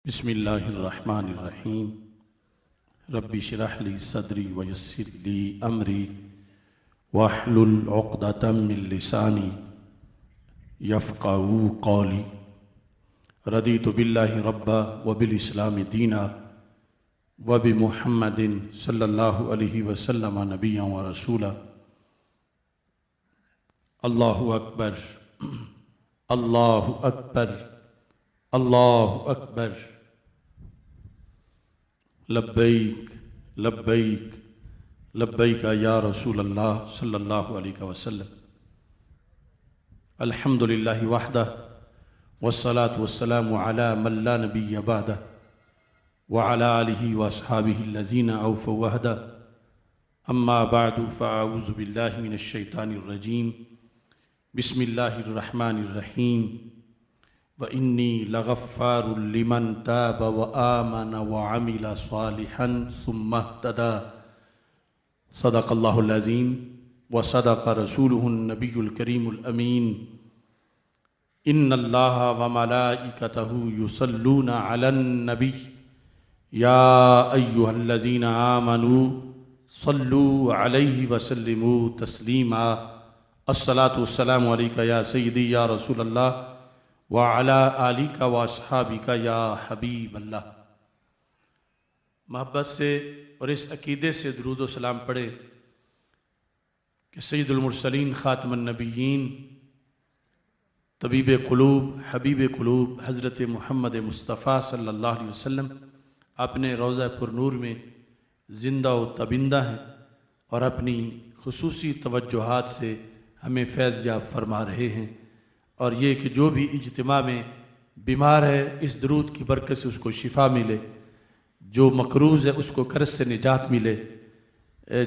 بسم اللہ الرحمن الرحیم رب اشرح لی صدری ویسر لی امری واحلل عقدۃ من لسانی یفقہوا قولی رضیت باللہ ربا وبالاسلام دینا وبمحمد صلی اللہ علیہ وسلم نبیا ورسولا۔ اللہ اکبر اللہ اکبر اللہ اکبر، لبیک لبیک لبیک یا رسول اللہ صلی اللہ علیہ وسلم۔ الحمدللہ وحدہ والصلاة والسلام علی من لا نبی بعدہ وعلی آلہ واصحابہ الذین اوفوا وعدہ، اما بعد فاعوذ باللہ من الشیطان الرجیم، بسم اللہ الرحمن الرحیم۔ وَإِنِّي لَغَفَّارٌ لِمَنْ تَابَ وَآمَنَ وَعَمِلَ صَالِحًا ثُمَّ اهْتَدَى۔ صدق اللہ العظیم وصدق رسولہ النبی الکریم الامین۔ ان اللہ وملائکتہ یصلون علی النبی یا ایہا الذین آمنوا صلوا علیہ وسلموا تسلیما۔ الصلاۃ والسلام علیکہ یا سیدی یا رسول اللہ وَعَلَىٰ آلِكَ وَأَصْحَابِكَ یا حبیب اللہ۔ محبت سے اور اس عقیدے سے درود و سلام پڑھے کہ سید المرسلین خاتم النبیین طبیب قلوب حبیب قلوب حضرت محمد مصطفیٰ صلی اللہ علیہ وسلم اپنے روضہ پر نور میں زندہ و تبندہ ہیں اور اپنی خصوصی توجہات سے ہمیں فیض یاب فرما رہے ہیں، اور یہ کہ جو بھی اجتماع میں بیمار ہے اس درود کی برکت سے اس کو شفا ملے، جو مقروض ہے اس کو قرض سے نجات ملے،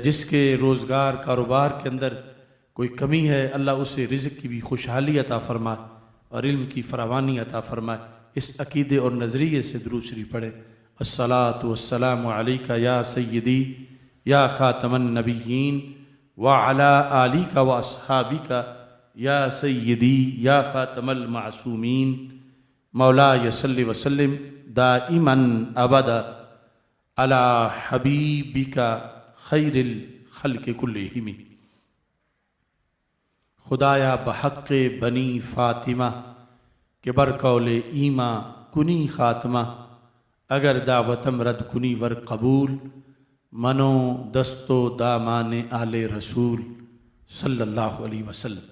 جس کے روزگار کاروبار کے اندر کوئی کمی ہے اللہ اسے رزق کی بھی خوشحالی عطا فرمائے اور علم کی فراوانی عطا فرمائے۔ اس عقیدے اور نظریے سے درود شریف پڑھے۔ الصلاۃ والسلام علیکہ یا سیدی یا خاتم النبیین وعلی آلِکَ واصحابِکَ یا سیدی یا خاتم المعصومین۔ مولا صلی وسلم دائما ابدا علی حبیبک خیر الخلق کلہم۔ خدایا بحق بنی فاطمہ کہ برقول ایماں کنی خاتمہ، اگر دعوتم رد کنی ور قبول، منو دستو دامان آل رسول صلی اللہ علیہ وسلم۔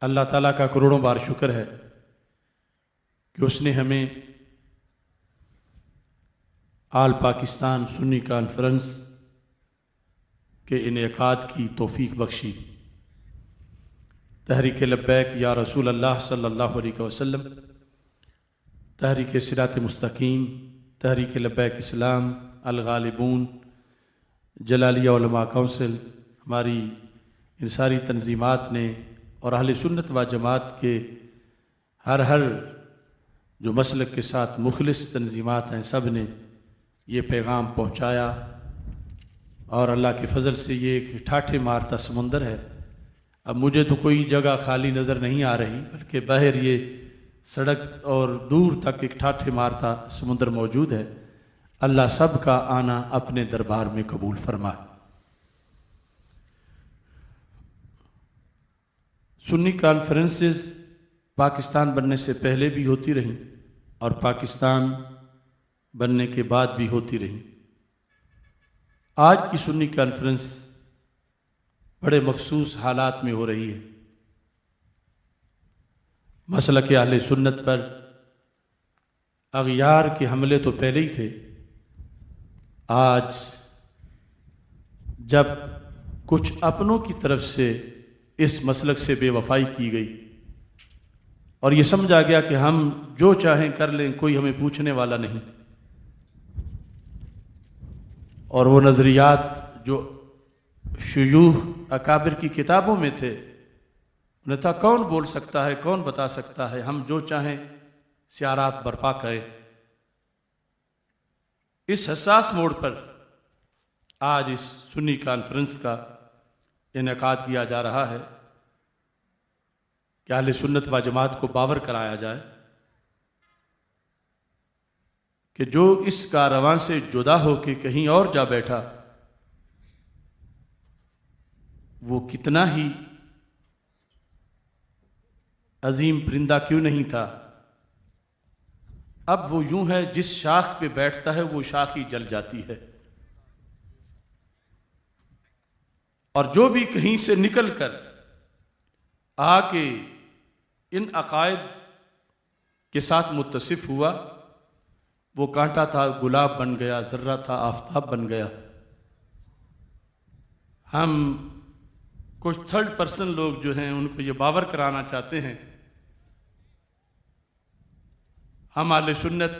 اللہ تعالیٰ کا کروڑوں بار شکر ہے کہ اس نے ہمیں آل پاکستان سنی کانفرنس کے انعقاد کی توفیق بخشی۔ تحریک لبیک یا رسول اللہ صلی اللہ علیہ وسلم، تحریک صراط مستقیم، تحریک لبیک اسلام، الغالبون، جلالیہ علماء کونسل، ہماری ان ساری تنظیمات نے اور اہل سنت و جماعت کے ہر جو مسلک کے ساتھ مخلص تنظیمات ہیں سب نے یہ پیغام پہنچایا، اور اللہ کے فضل سے یہ ایک ٹھاٹھے مارتا سمندر ہے۔ اب مجھے تو کوئی جگہ خالی نظر نہیں آ رہی، بلکہ باہر یہ سڑک اور دور تک ایک ٹھاٹھے مارتا سمندر موجود ہے۔ اللہ سب کا آنا اپنے دربار میں قبول فرمائے۔ سنی کانفرنسز پاکستان بننے سے پہلے بھی ہوتی رہیں اور پاکستان بننے کے بعد بھی ہوتی رہیں۔ آج کی سنی کانفرنس بڑے مخصوص حالات میں ہو رہی ہے۔ مسلک اہل سنت پر اغیار کے حملے تو پہلے ہی تھے، آج جب کچھ اپنوں کی طرف سے اس مسلک سے بے وفائی کی گئی اور یہ سمجھا گیا کہ ہم جو چاہیں کر لیں، کوئی ہمیں پوچھنے والا نہیں، اور وہ نظریات جو شیوخ اکابر کی کتابوں میں تھے انہیں تھا کون بول سکتا ہے، کون بتا سکتا ہے، ہم جو چاہیں شعارات برپا کریں۔ اس حساس موڑ پر آج اس سنی کانفرنس کا انعقاد کیا جا رہا ہے کہ اہل سنت و جماعت کو باور کرایا جائے کہ جو اس کارواں سے جدا ہو کے کہیں اور جا بیٹھا وہ کتنا ہی عظیم پرندہ کیوں نہیں تھا، اب وہ یوں ہے جس شاخ پہ بیٹھتا ہے وہ شاخ ہی جل جاتی ہے۔ اور جو بھی کہیں سے نکل کر آ کے ان عقائد کے ساتھ متصف ہوا، وہ کانٹا تھا گلاب بن گیا، ذرہ تھا آفتاب بن گیا۔ ہم کچھ تھرڈ پرسن لوگ جو ہیں ان کو یہ باور کرانا چاہتے ہیں ہم اہل سنت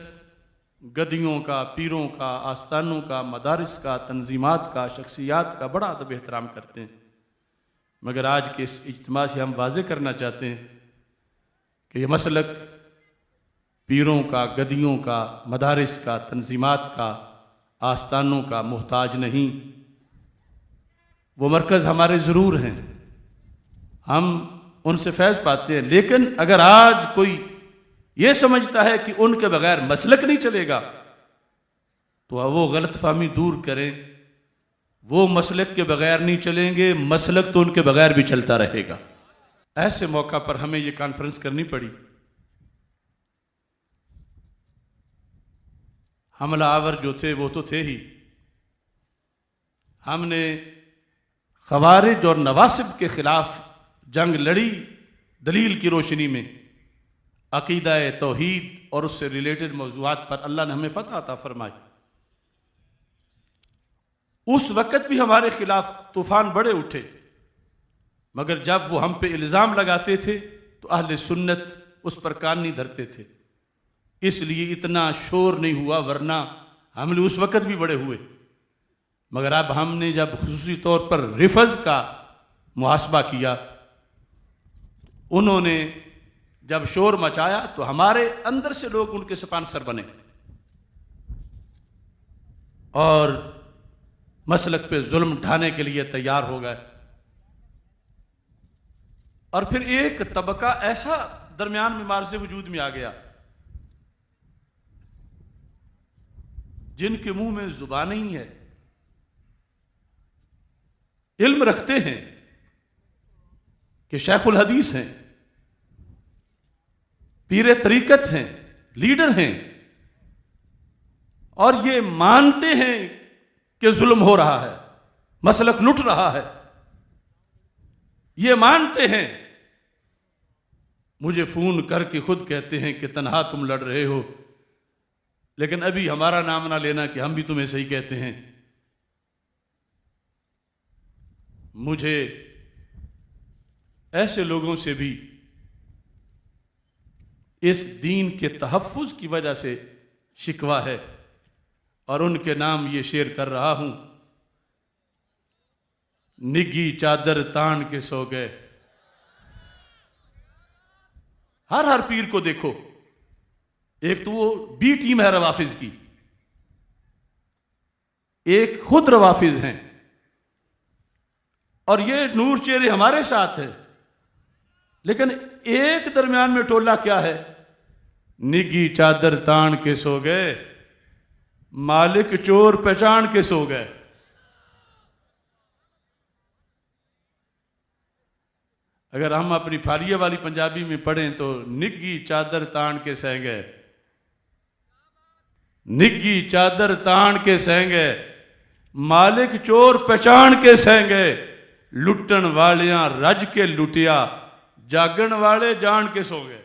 گدیوں کا، پیروں کا، آستانوں کا، مدارس کا، تنظیمات کا، شخصیات کا بڑا ادب احترام کرتے ہیں، مگر آج کے اس اجتماع سے ہم واضح کرنا چاہتے ہیں کہ یہ مسلک پیروں کا، گدیوں کا، مدارس کا، تنظیمات کا، آستانوں کا محتاج نہیں۔ وہ مرکز ہمارے ضرور ہیں، ہم ان سے فیض پاتے ہیں، لیکن اگر آج کوئی یہ سمجھتا ہے کہ ان کے بغیر مسلک نہیں چلے گا تو وہ غلط فہمی دور کریں، وہ مسلک کے بغیر نہیں چلیں گے، مسلک تو ان کے بغیر بھی چلتا رہے گا۔ ایسے موقع پر ہمیں یہ کانفرنس کرنی پڑی۔ حملہ آور جو تھے وہ تو تھے ہی، ہم نے خوارج اور نواسب کے خلاف جنگ لڑی دلیل کی روشنی میں، عقیدہ توحید اور اس سے ریلیٹڈ موضوعات پر اللہ نے ہمیں فتح عطا فرمائی۔ اس وقت بھی ہمارے خلاف طوفان بڑے اٹھے، مگر جب وہ ہم پہ الزام لگاتے تھے تو اہل سنت اس پر کان نہیں دھرتے تھے، اس لیے اتنا شور نہیں ہوا، ورنہ حملے اس وقت بھی بڑے ہوئے۔ مگر اب ہم نے جب خصوصی طور پر رفض کا محاسبہ کیا، انہوں نے جب شور مچایا تو ہمارے اندر سے لوگ ان کے سپانسر بنے اور مسلک پہ ظلم ڈھانے کے لیے تیار ہو گئے۔ اور پھر ایک طبقہ ایسا درمیان میں مارز وجود میں آ گیا جن کے منہ میں زبان نہیں ہے، علم رکھتے ہیں کہ شیخ الحدیث ہیں، پیر طریقت ہیں، لیڈر ہیں، اور یہ مانتے ہیں کہ ظلم ہو رہا ہے، مسلک لٹ رہا ہے، یہ مانتے ہیں، مجھے فون کر کے خود کہتے ہیں کہ تنہا تم لڑ رہے ہو، لیکن ابھی ہمارا نام نہ لینا کہ ہم بھی تمہیں صحیح کہتے ہیں۔ مجھے ایسے لوگوں سے بھی اس دین کے تحفظ کی وجہ سے شکوہ ہے، اور ان کے نام یہ شعر کر رہا ہوں۔ نگی چادر تان کے سو گئے، ہر پیر کو دیکھو، ایک تو وہ بی ٹیم ہے روافظ کی، ایک خود روافظ ہیں، اور یہ نور چہرے ہمارے ساتھ ہے، لیکن ایک درمیان میں ٹولہ کیا ہے؟ نگی چادر تان کے سو گئے، مالک چور پہچان کے سو گئے۔ اگر ہم اپنی پھالیے والی پنجابی میں پڑھیں تو نگی چادر تان کے سہ گئے، نگی چادر تان کے سہ گئے، مالک چور پہچان کے سہ گئے، لٹن والیاں رج کے لٹیا، جاگن والے جان کے سو گئے۔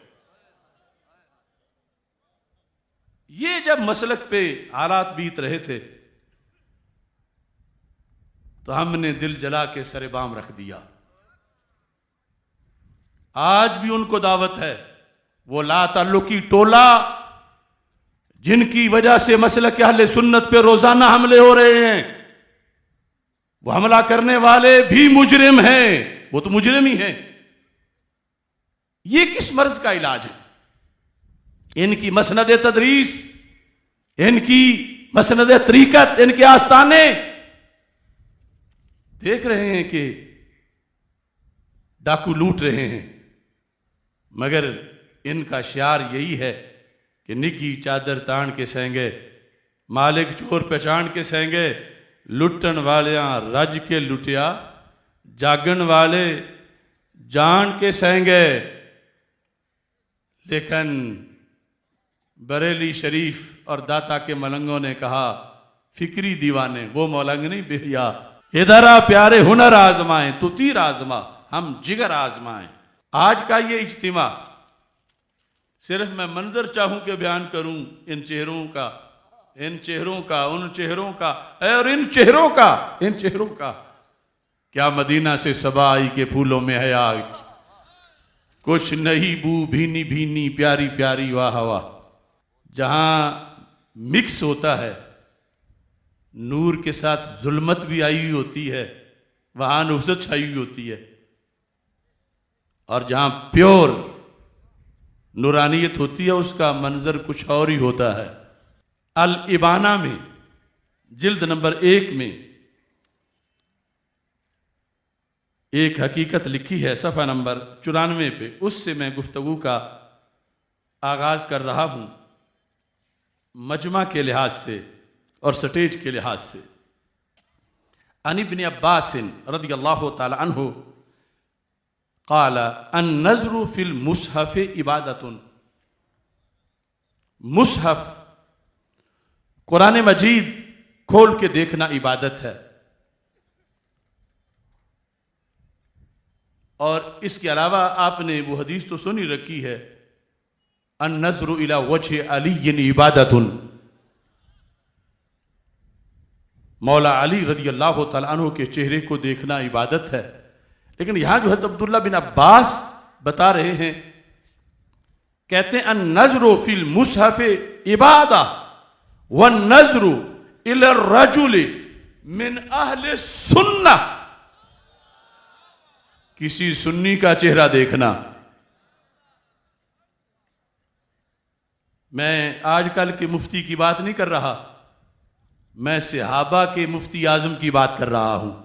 یہ جب مسلک پہ حالات بیت رہے تھے تو ہم نے دل جلا کے سر بام رکھ دیا۔ آج بھی ان کو دعوت ہے، وہ لا تعلقی ٹولہ جن کی وجہ سے مسلک اہل سنت پہ روزانہ حملے ہو رہے ہیں، وہ حملہ کرنے والے بھی مجرم ہیں، وہ تو مجرم ہی ہیں۔ یہ کس مرض کا علاج ہے؟ ان کی مسند تدریس، ان کی مسند طریقت، ان کے آستانے دیکھ رہے ہیں کہ ڈاکو لوٹ رہے ہیں، مگر ان کا شعار یہی ہے کہ نگی چادر تان کے سینگے، مالک چور پہچان کے سینگے، لٹن والیاں رج کے لٹیا، جاگن والے جان کے سینگے۔ لیکن بریلی شریف اور داتا کے ملنگوں نے کہا فکری دیوانے، وہ ملنگ نہیں بہیا، ادھر آ پیارے ہنر آزمائیں، تو تیر آزما ہم جگر آزمائیں۔ آج کا یہ اجتماع صرف میں منظر چاہوں کہ بیان کروں ان چہروں کا، ان چہروں کا، ان چہروں کا، اور ان چہروں کا، ان چہروں کا۔ کیا مدینہ سے صبا آئی کے پھولوں میں حیا، کچھ نہیں بو بھینی بھینی پیاری پیاری واہ واہ۔ جہاں مکس ہوتا ہے، نور کے ساتھ ظلمت بھی آئی ہوئی ہوتی ہے، وہاں نفست چھائی ہوئی ہوتی ہے، اور جہاں پیور نورانیت ہوتی ہے اس کا منظر کچھ اور ہی ہوتا ہے۔ الابانہ میں جلد نمبر 1 میں ایک حقیقت لکھی ہے، صفحہ نمبر 94 پہ، اس سے میں گفتگو کا آغاز کر رہا ہوں، مجمع کے لحاظ سے اور سٹیج کے لحاظ سے۔ عن ابن عباس رضی اللہ تعالی عنہ قال النظر فی المصحف عبادت، مصحف قرآن مجید کھول کے دیکھنا عبادت ہے، اور اس کے علاوہ آپ نے وہ حدیث تو سنی رکھی ہے، النظر الی وجہ علی عبادت، مولا علی رضی اللہ تعالیٰ عنہ کے چہرے کو دیکھنا عبادت ہے۔ لیکن یہاں جو حضرت عبداللہ بن عباس بتا رہے ہیں، کہتے ہیں النظر فی المصحف عبادہ والنظر الی الرجل من اہل السنہ، کسی سنی کا چہرہ دیکھنا۔ میں آج کل کے مفتی کی بات نہیں کر رہا، میں صحابہ کے مفتی اعظم کی بات کر رہا ہوں۔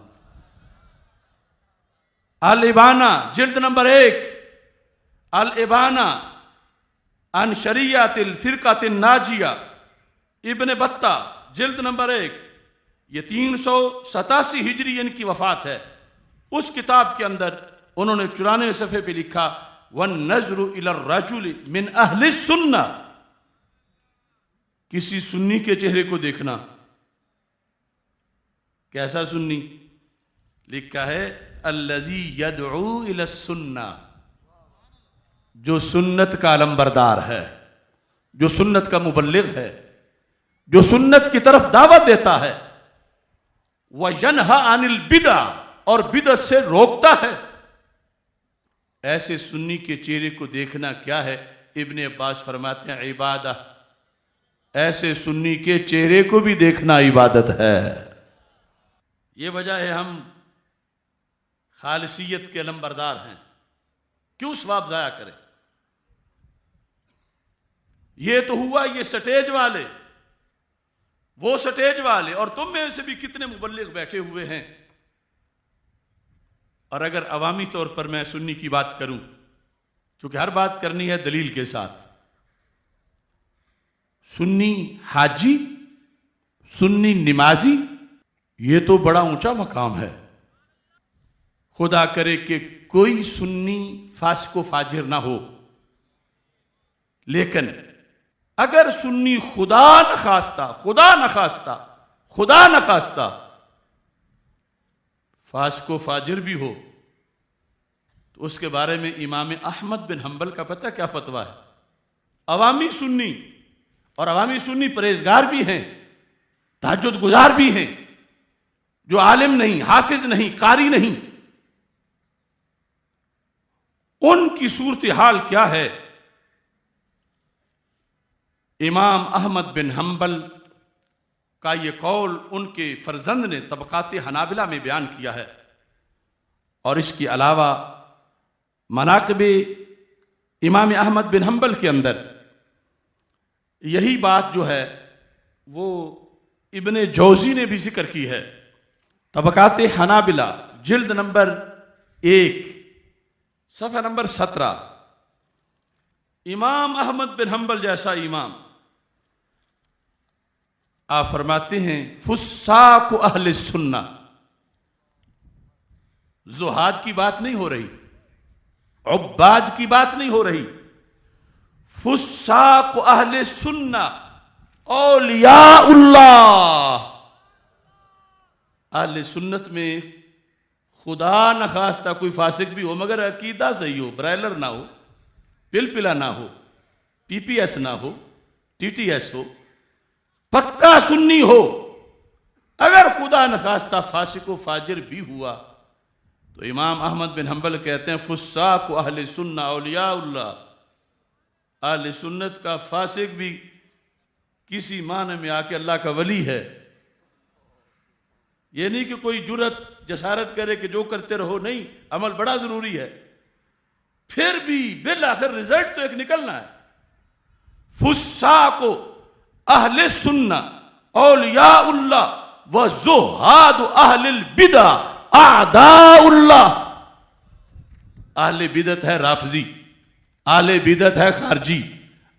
الابانہ جلد نمبر 1، الابانہ عن شریعت الفرقۃ الناجیہ، ابن بطہ جلد نمبر 1، یہ 387 ہجری ان کی وفات ہے۔ اس کتاب کے اندر انہوں نے 94 صفحے پہ لکھا وَالنَّظْرُ إِلَى الرَّجُلِ مِنْ أَهْلِ السُّنَّةِ، کسی سنی کے چہرے کو دیکھنا۔ کیسا سنی؟ لکھا ہے الَّذِي يَدْعُو إِلَى السُّنَّةِ، جو سنت کا علمبردار ہے، جو سنت کا مبلغ ہے، جو سنت کی طرف دعوت دیتا ہے، وَيَنْهَى عَنِ الْبِدْعِ، اور بدعت سے روکتا ہے۔ ایسے سنی کے چہرے کو دیکھنا کیا ہے؟ ابن عباس فرماتے ہیں عبادہ، ایسے سنی کے چہرے کو بھی دیکھنا عبادت ہے۔ یہ وجہ ہے ہم خالصیت کے علمبردار ہیں، کیوں ثواب ضائع کریں؟ یہ تو ہوا یہ سٹیج والے، وہ سٹیج والے، اور تم میں سے بھی کتنے مبلغ بیٹھے ہوئے ہیں۔ اور اگر عوامی طور پر میں سنی کی بات کروں، چونکہ ہر بات کرنی ہے دلیل کے ساتھ، سنی حاجی، سنی نمازی، یہ تو بڑا اونچا مقام ہے۔ خدا کرے کہ کوئی سنی فاسق و فاجر نہ ہو، لیکن اگر سنی خدا نخواستہ فاسق و فاجر بھی ہو، تو اس کے بارے میں امام احمد بن حنبل کا پتہ کیا فتویٰ ہے؟ عوامی سنی، اور عوامی سنی پرہیزگار بھی ہیں، تہجد گزار بھی ہیں، جو عالم نہیں، حافظ نہیں، قاری نہیں، ان کی صورتحال کیا ہے؟ امام احمد بن حنبل کا یہ قول ان کے فرزند نے طبقات حنابلہ میں بیان کیا ہے، اور اس کے علاوہ مناقب امام احمد بن حنبل کے اندر یہی بات جو ہے وہ ابن جوزی نے بھی ذکر کی ہے۔ طبقات حنابلہ جلد نمبر 1 صفحہ نمبر 17، امام احمد بن حنبل جیسا امام، آپ فرماتے ہیں فساق اہل سنہ، زہاد کی بات نہیں ہو رہی، عباد کی بات نہیں ہو رہی، فساق اہل سنہ اولیاء اللہ، اہل سنت میں خدا نخواستہ کوئی فاسق بھی ہو مگر عقیدہ صحیح ہو، برائلر نہ ہو، پلپلا نہ ہو، پی پی ایس نہ ہو، ٹی ٹی ایس ہو، پکا سنی ہو، اگر خدا نخواستہ فاسق و فاجر بھی ہوا تو امام احمد بن حنبل کہتے ہیں فساق اہل سنہ اولیاء اللہ، اہل سنت کا فاسق بھی کسی معنی میں آ کے اللہ کا ولی ہے۔ یہ نہیں کہ کوئی جرت جسارت کرے کہ جو کرتے رہو، نہیں، عمل بڑا ضروری ہے، پھر بھی بالآخر رزلٹ تو ایک نکلنا ہے۔ فساق اہل سنہ اولیاء اللہ وزہاد اہل البدع اعداء اللہ۔ اہل بدعت ہے رافضی، اہل بدعت ہے خارجی،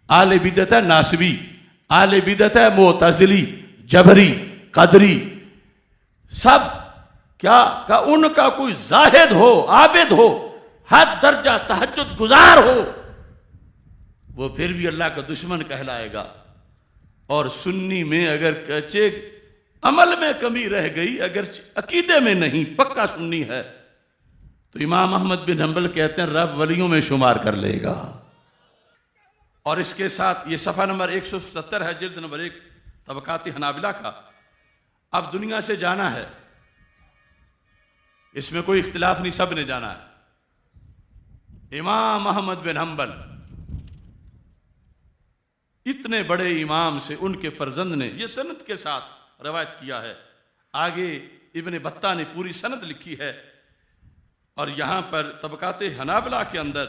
اہل بدعت ہے ناسبی، اہل بدعت ہے معتزلی، جبری، قدری، سب کیا کہ ان کا کوئی زاہد ہو، عابد ہو، حد درجہ تہجد گزار ہو، وہ پھر بھی اللہ کا دشمن کہلائے گا۔ اور سنی میں اگر کچے عمل میں کمی رہ گئی، اگر عقیدے میں نہیں، پکا سنی ہے، تو امام احمد بن حنبل کہتے ہیں رب ولیوں میں شمار کر لے گا۔ اور اس کے ساتھ یہ صفحہ نمبر 170 ہے، جلد نمبر 1 طبقات حنابلہ کا۔ اب دنیا سے جانا ہے، اس میں کوئی اختلاف نہیں، سب نے جانا ہے۔ امام احمد بن حنبل اتنے بڑے امام سے ان کے فرزند نے یہ سند کے ساتھ روایت کیا ہے، آگے ابن بطہ نے پوری سند لکھی ہے، اور یہاں پر طبقات حنابلہ کے اندر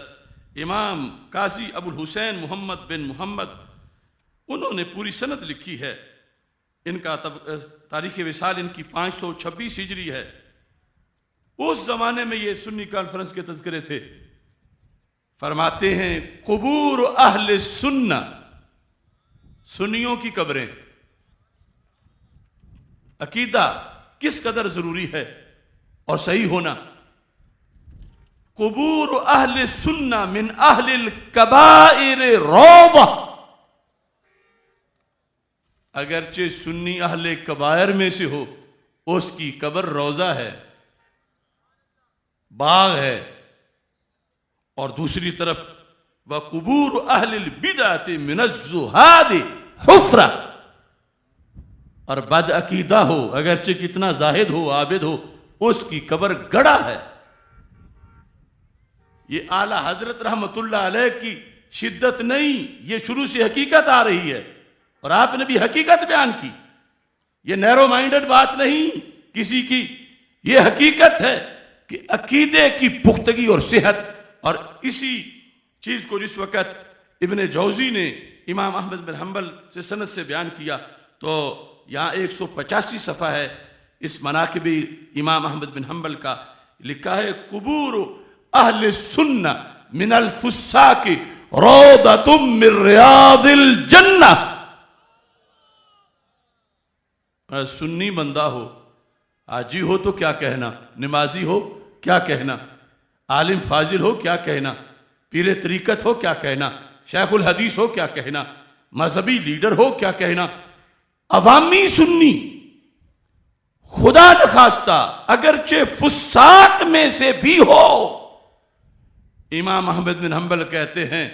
امام قاضی ابو الحسین محمد بن محمد انہوں نے پوری سند لکھی ہے۔ ان کا تاریخ وصال ان کی 526 ہجری ہے۔ اس زمانے میں یہ سنی کانفرنس کے تذکرے تھے۔ فرماتے ہیں قبور اہل سنہ، سنیوں کی قبریں، عقیدہ کس قدر ضروری ہے اور صحیح ہونا۔ قبور اہل سنہ من اہل الکبائر روضہ، اگرچہ سنی اہل کبائر میں سے ہو، اس کی قبر روضہ ہے، باغ ہے۔ اور دوسری طرف وقبور اہل البدعۃ من الزہاد حفرہ، اور بد عقیدہ ہو، اگرچہ کتنا زاہد ہو، عابد ہو، اس کی قبر گڑھا ہے۔ یہ اعلیٰ حضرت رحمت اللہ علیہ کی شدت نہیں، یہ شروع سے حقیقت آ رہی ہے، اور آپ نے بھی حقیقت بیان کی۔ یہ نیرو مائنڈڈ بات نہیں کسی کی، یہ حقیقت ہے کہ عقیدے کی پختگی اور صحت۔ اور اسی چیز کو جس وقت ابن جوزی نے امام احمد بن حنبل سے سند سے بیان کیا، تو یہاں 185 صفحہ ہے اس مناقب امام احمد بن حنبل کا، لکھا ہے قبور اہل سنہ من الفساق روضۃ من ریاض الجنہ۔ سنی بندہ ہو، حاجی ہو تو کیا کہنا، نمازی ہو کیا کہنا، عالم فاضل ہو کیا کہنا، پیر طریقت ہو کیا کہنا، شیخ الحدیث ہو کیا کہنا، مذہبی لیڈر ہو کیا کہنا، عوامی سنی خدا نخواستہ اگرچہ فساق میں سے بھی ہو، امام احمد بن حنبل کہتے ہیں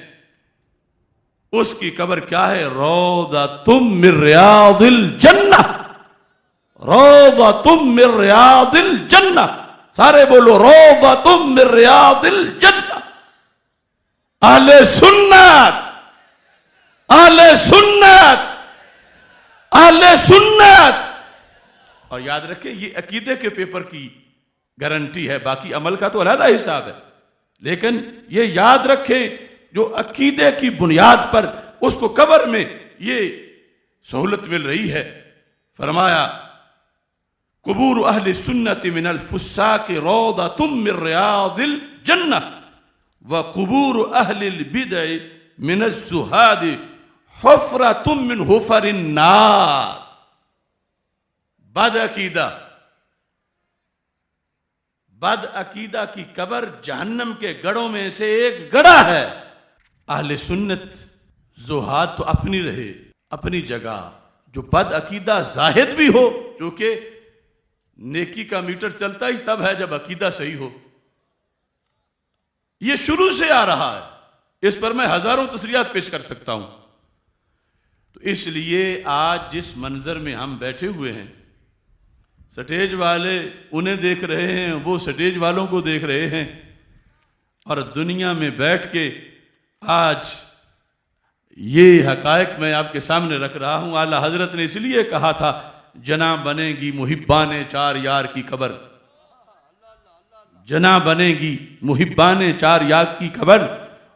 اس کی قبر کیا ہے، روضۃ من ریاض الجنہ، روضۃ من ریاض الجنہ، سارے بولو روضۃ من ریاض الجنہ۔ اہل سنت، اہل سنت، اہل سنت۔ اور یاد رکھیں یہ عقیدے کے پیپر کی گارنٹی ہے، باقی عمل کا تو علیحدہ حساب ہے، لیکن یہ یاد رکھیں جو عقیدے کی بنیاد پر اس کو قبر میں یہ سہولت مل رہی ہے۔ فرمایا قبور اہل سنت من الفساق روضۃ من ریاض الجنہ وقبور اہل البدع من الزہاد حفرۃ من حفر النار. بد عقیدہ کی قبر جہنم کے گڑھوں میں سے ایک گڑھا ہے. اہل سنت زہاد تو اپنی رہے اپنی جگہ، جو بد عقیدہ زاہد بھی ہو، کیونکہ نیکی کا میٹر چلتا ہی تب ہے جب عقیدہ صحیح ہو. یہ شروع سے آ رہا ہے، اس پر میں ہزاروں تصریحات پیش کر سکتا ہوں. تو اس لیے آج جس منظر میں ہم بیٹھے ہوئے ہیں، سٹیج والے انہیں دیکھ رہے ہیں، وہ سٹیج والوں کو دیکھ رہے ہیں، اور دنیا میں بیٹھ کے آج یہ حقائق میں آپ کے سامنے رکھ رہا ہوں. اعلیٰ حضرت نے اس لیے کہا تھا جناں بنے گی محبان چار یار کی قبر، جناں بنے گی محبان چار یار کی قبر،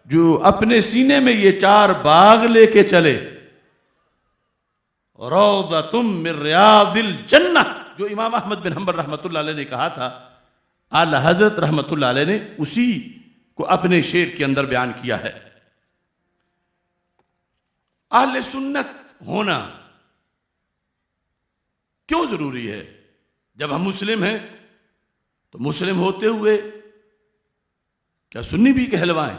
جو اپنے سینے میں یہ چار باغ لے کے چلے. روضۃ من ریاض الجنہ، جو امام احمد بن حنبل رحمۃ اللہ علیہ نے کہا تھا، اعلیٰ حضرت رحمۃ اللہ علیہ نے اسی کو اپنے شعر کے اندر بیان کیا ہے. اہل سنت ہونا کیوں ضروری ہے؟ جب ہم مسلم ہیں تو مسلم ہوتے ہوئے کیا سنی بھی کہلوائیں؟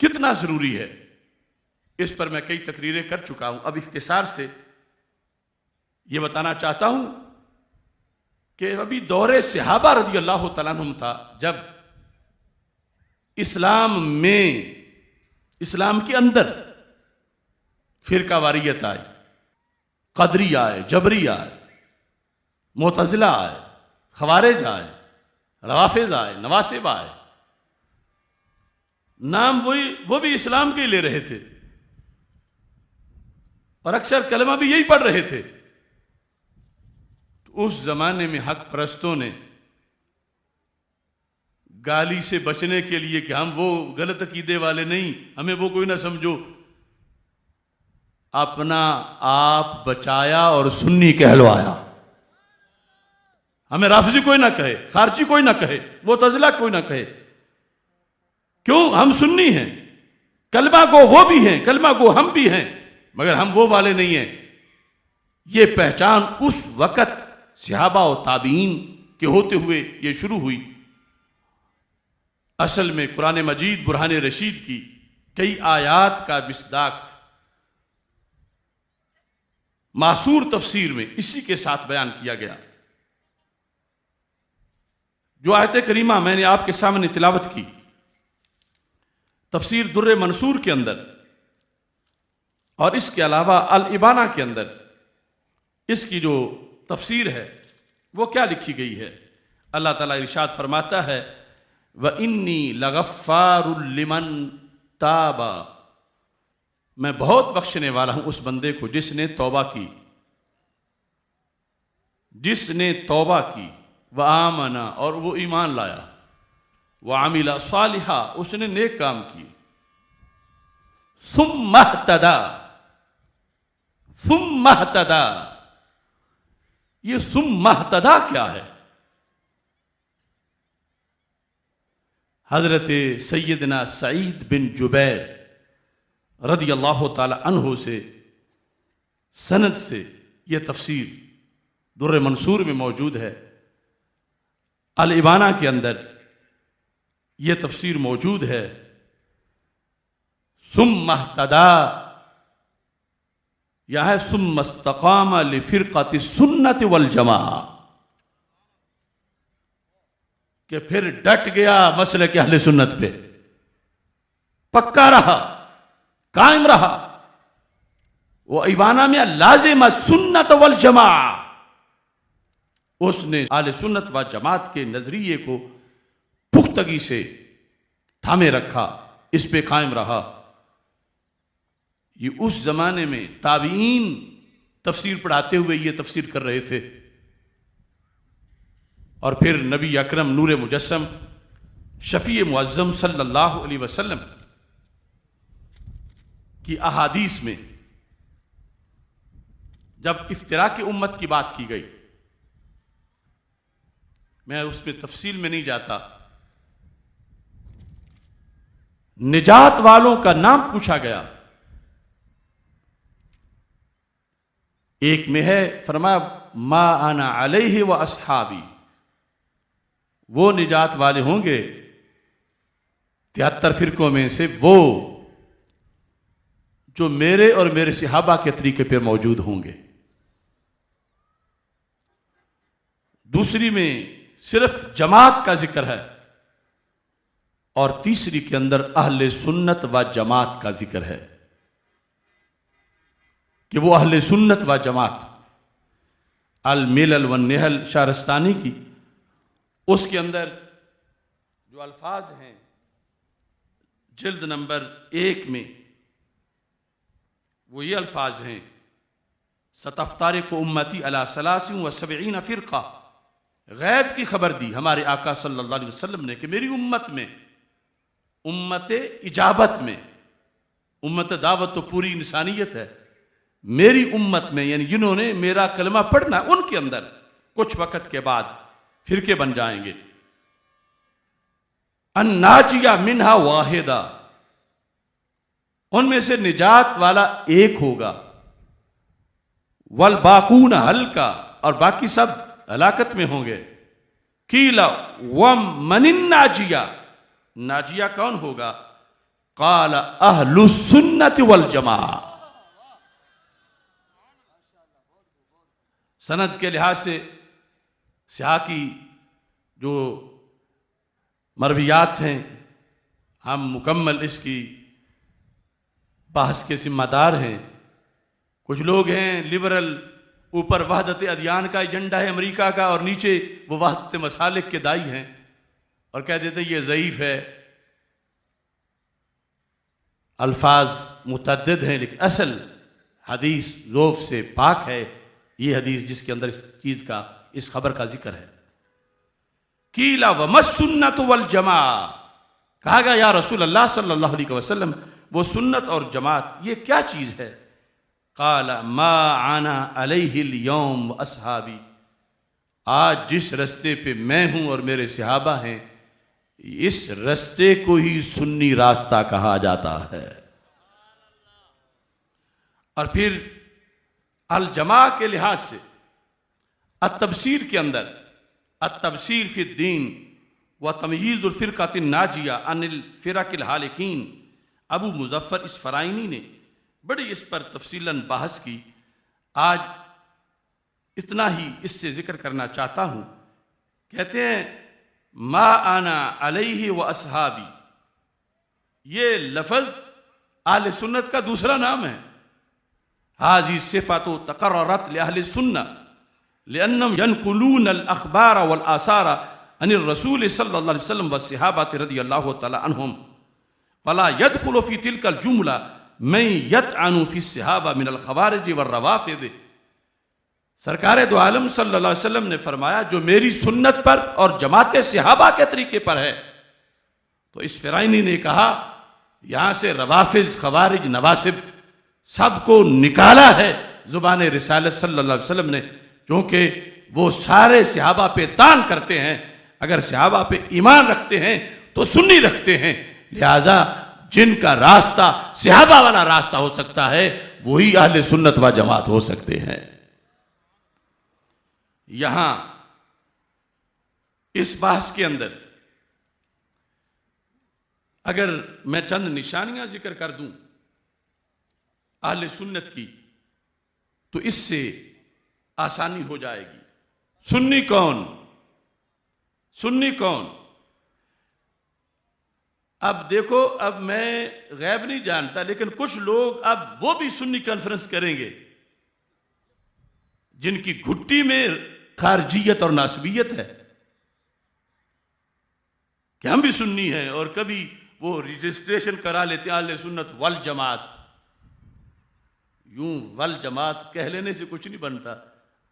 کتنا ضروری ہے؟ اس پر میں کئی تقریریں کر چکا ہوں. اب اختصار سے یہ بتانا چاہتا ہوں کہ ابھی دور صحابہ رضی اللہ تعالیٰ عنہم تھا، جب اسلام کے اندر فرقہ واریت آئی، قدری آئے، جبری آئے، معتزلہ آئے، خوارج آئے، روافض آئے، نواسب آئے. نام وہ بھی اسلام کے لے رہے تھے اور اکثر کلمہ بھی یہی پڑھ رہے تھے. تو اس زمانے میں حق پرستوں نے گالی سے بچنے کے لیے کہ ہم وہ غلط عقیدے والے نہیں، ہمیں وہ کوئی نہ سمجھو، اپنا آپ بچایا اور سنی کہلوایا. ہمیں رافضی کوئی نہ کہے، خارجی کوئی نہ کہے، معتزلہ کوئی نہ کہے. کیوں؟ ہم سنی ہیں، کلمہ گو وہ بھی ہیں، کلمہ گو ہم بھی ہیں، مگر ہم وہ والے نہیں ہیں. یہ پہچان اس وقت صحابہ و تابعین کے ہوتے ہوئے یہ شروع ہوئی. اصل میں قرآن مجید برہان رشید کی کئی آیات کا مصداق معصور تفسیر میں اسی کے ساتھ بیان کیا گیا. جو آیت کریمہ میں نے آپ کے سامنے تلاوت کی، تفسیر در منصور کے اندر اور اس کے علاوہ الابانہ کے اندر اس کی جو تفسیر ہے وہ کیا لکھی گئی ہے؟ اللہ تعالیٰ ارشاد فرماتا ہے وَإِنِّي لَغَفَّارٌ لِمَن تَابَ، میں بہت بخشنے والا ہوں اس بندے کو جس نے توبہ کی، جس نے توبہ کی، وَآمَنَ، اور وہ ایمان لایا، وَعَمِلَ صَالِحًا، اس نے نیک کام کی، ثُمَّ اهْتَدَىٰ، ثُمَّ اهْتَدَىٰ. یہ ثُمَّ اهْتَدَىٰ کیا ہے؟ حضرت سیدنا سعید بن جبیر رضی اللہ تعالی عنہ سے سند سے یہ تفسیر در منصور میں موجود ہے، الابانہ کے اندر یہ تفسیر موجود ہے. ثم اهتدى، یہ ہے ثم استقام لفرقۃ السنۃ والجماعہ، کہ پھر ڈٹ گیا مسلک اہل سنت پہ، پکا رہا، قائم رہا. وہ ایوانہ میں لازم السنت والجماعہ، اس نے اہل سنت و جماعت کے نظریے کو پختگی سے تھامے رکھا، اس پہ قائم رہا. یہ اس زمانے میں تابعین تفسیر پڑھاتے ہوئے یہ تفسیر کر رہے تھے، اور پھر نبی اکرم نور مجسم شفیع معظم صلی اللہ علیہ وسلم کی احادیث میں جب افتراق امت کی بات کی گئی، میں اس میں تفصیل میں نہیں جاتا، نجات والوں کا نام پوچھا گیا. ایک میں ہے فرمایا ما انا علیہ و اصحابی، وہ نجات والے ہوں گے 73 فرقوں میں سے وہ جو میرے اور میرے صحابہ کے طریقے پر موجود ہوں گے. دوسری میں صرف جماعت کا ذکر ہے، اور تیسری کے اندر اہل سنت و جماعت کا ذکر ہے کہ وہ اہل سنت و جماعت. الملل والنحل شارستانی کی اس کے اندر جو الفاظ ہیں جلد نمبر 1 میں وہ یہ الفاظ ہیں ستفترق امتی علی 73 فرقہ. غیب کی خبر دی ہمارے آقا صلی اللہ علیہ وسلم نے کہ میری امت میں، امت اجابت میں، امت دعوت تو پوری انسانیت ہے، میری امت میں یعنی جنہوں نے میرا کلمہ پڑھنا ان کے اندر کچھ وقت کے بعد فرقے بن جائیں گے. الناجیہ منہا واحدہ، ان میں سے نجات والا ایک ہوگا. والباقون ہلکا، اور باقی سب ہلاکت میں ہوں گے. قیل ومن الناجیہ، ناجیہ کون ہوگا؟ قال اہل السنت والجماعہ. سند کے لحاظ سے سیاح کی جو مرویات ہیں ہم مکمل اس کی بحث کے ذمہ دار ہیں. کچھ لوگ ہیں لبرل، اوپر وحدت ادیان کا ایجنڈا ہے امریکہ کا، اور نیچے وہ وحدت مسالک کے دائی ہیں اور کہہ دیتے ہیں یہ ضعیف ہے. الفاظ متعدد ہیں لیکن اصل حدیث ضعف سے پاک ہے یہ حدیث جس کے اندر اس چیز کا، اس خبر کا ذکر ہے. قیل وما السنت والجماعہ، کہا گیا یا رسول اللہ صلی اللہ علیہ وسلم وہ سنت اور جماعت یہ کیا چیز ہے؟ قال ما انا علیہ اليوم واصحابی، آج جس رستے پہ میں ہوں اور میرے صحابہ ہیں اس رستے کو ہی سنی راستہ کہا جاتا ہے. اور پھر الجماع کے لحاظ سے التبصیر کے اندر التبصیر فی الدین و تمییز الفرقۃ الناجیہ عن الفرق الہالکین، ابو مظفر اسفرائینی نے بڑی اس پر تفصیلاً بحث کی. آج اتنا ہی اس سے ذکر کرنا چاہتا ہوں. کہتے ہیں ما انا علیہ و اصحابی، یہ لفظ اہل سنت کا دوسرا نام ہے. هذه صفة تقررت لأهل السنة لأنهم ينقلون الأخبار والآثار عن الرسول صلى الله عليه وسلم والصحابة رضي الله تعالى عنهم، فلا يدخل في تلك الجملة من يطعن في الصحابة من الخوارج والروافض. سرکار دو عالم صلی اللہ علیہ وسلم نے فرمایا جو میری سنت پر اور جماعت صحابہ کے طریقے پر ہے، تو اس فرائنی نے کہا یہاں سے روافض، خوارج، نواسب سب کو نکالا ہے زبان رسالت صلی اللہ علیہ وسلم نے، کیونکہ وہ سارے صحابہ پہ طعن کرتے ہیں. اگر صحابہ پہ ایمان رکھتے ہیں تو سنی رکھتے ہیں، لہذا جن کا راستہ صحابہ والا راستہ ہو سکتا ہے وہی اہل سنت و جماعت ہو سکتے ہیں. یہاں اس بحث کے اندر اگر میں چند نشانیاں ذکر کر دوں اہل سنت کی تو اس سے آسانی ہو جائے گی. سنی کون؟ سنی کون؟ اب دیکھو، اب میں غیب نہیں جانتا لیکن کچھ لوگ اب وہ بھی سنی کانفرنس کریں گے جن کی گھٹی میں خارجیت اور ناسبیت ہے کہ ہم بھی سنی ہیں، اور کبھی وہ رجسٹریشن کرا لیتے ہیں اہل سنت والجماعت. یوں والجماعت کہہ لینے سے کچھ نہیں بنتا،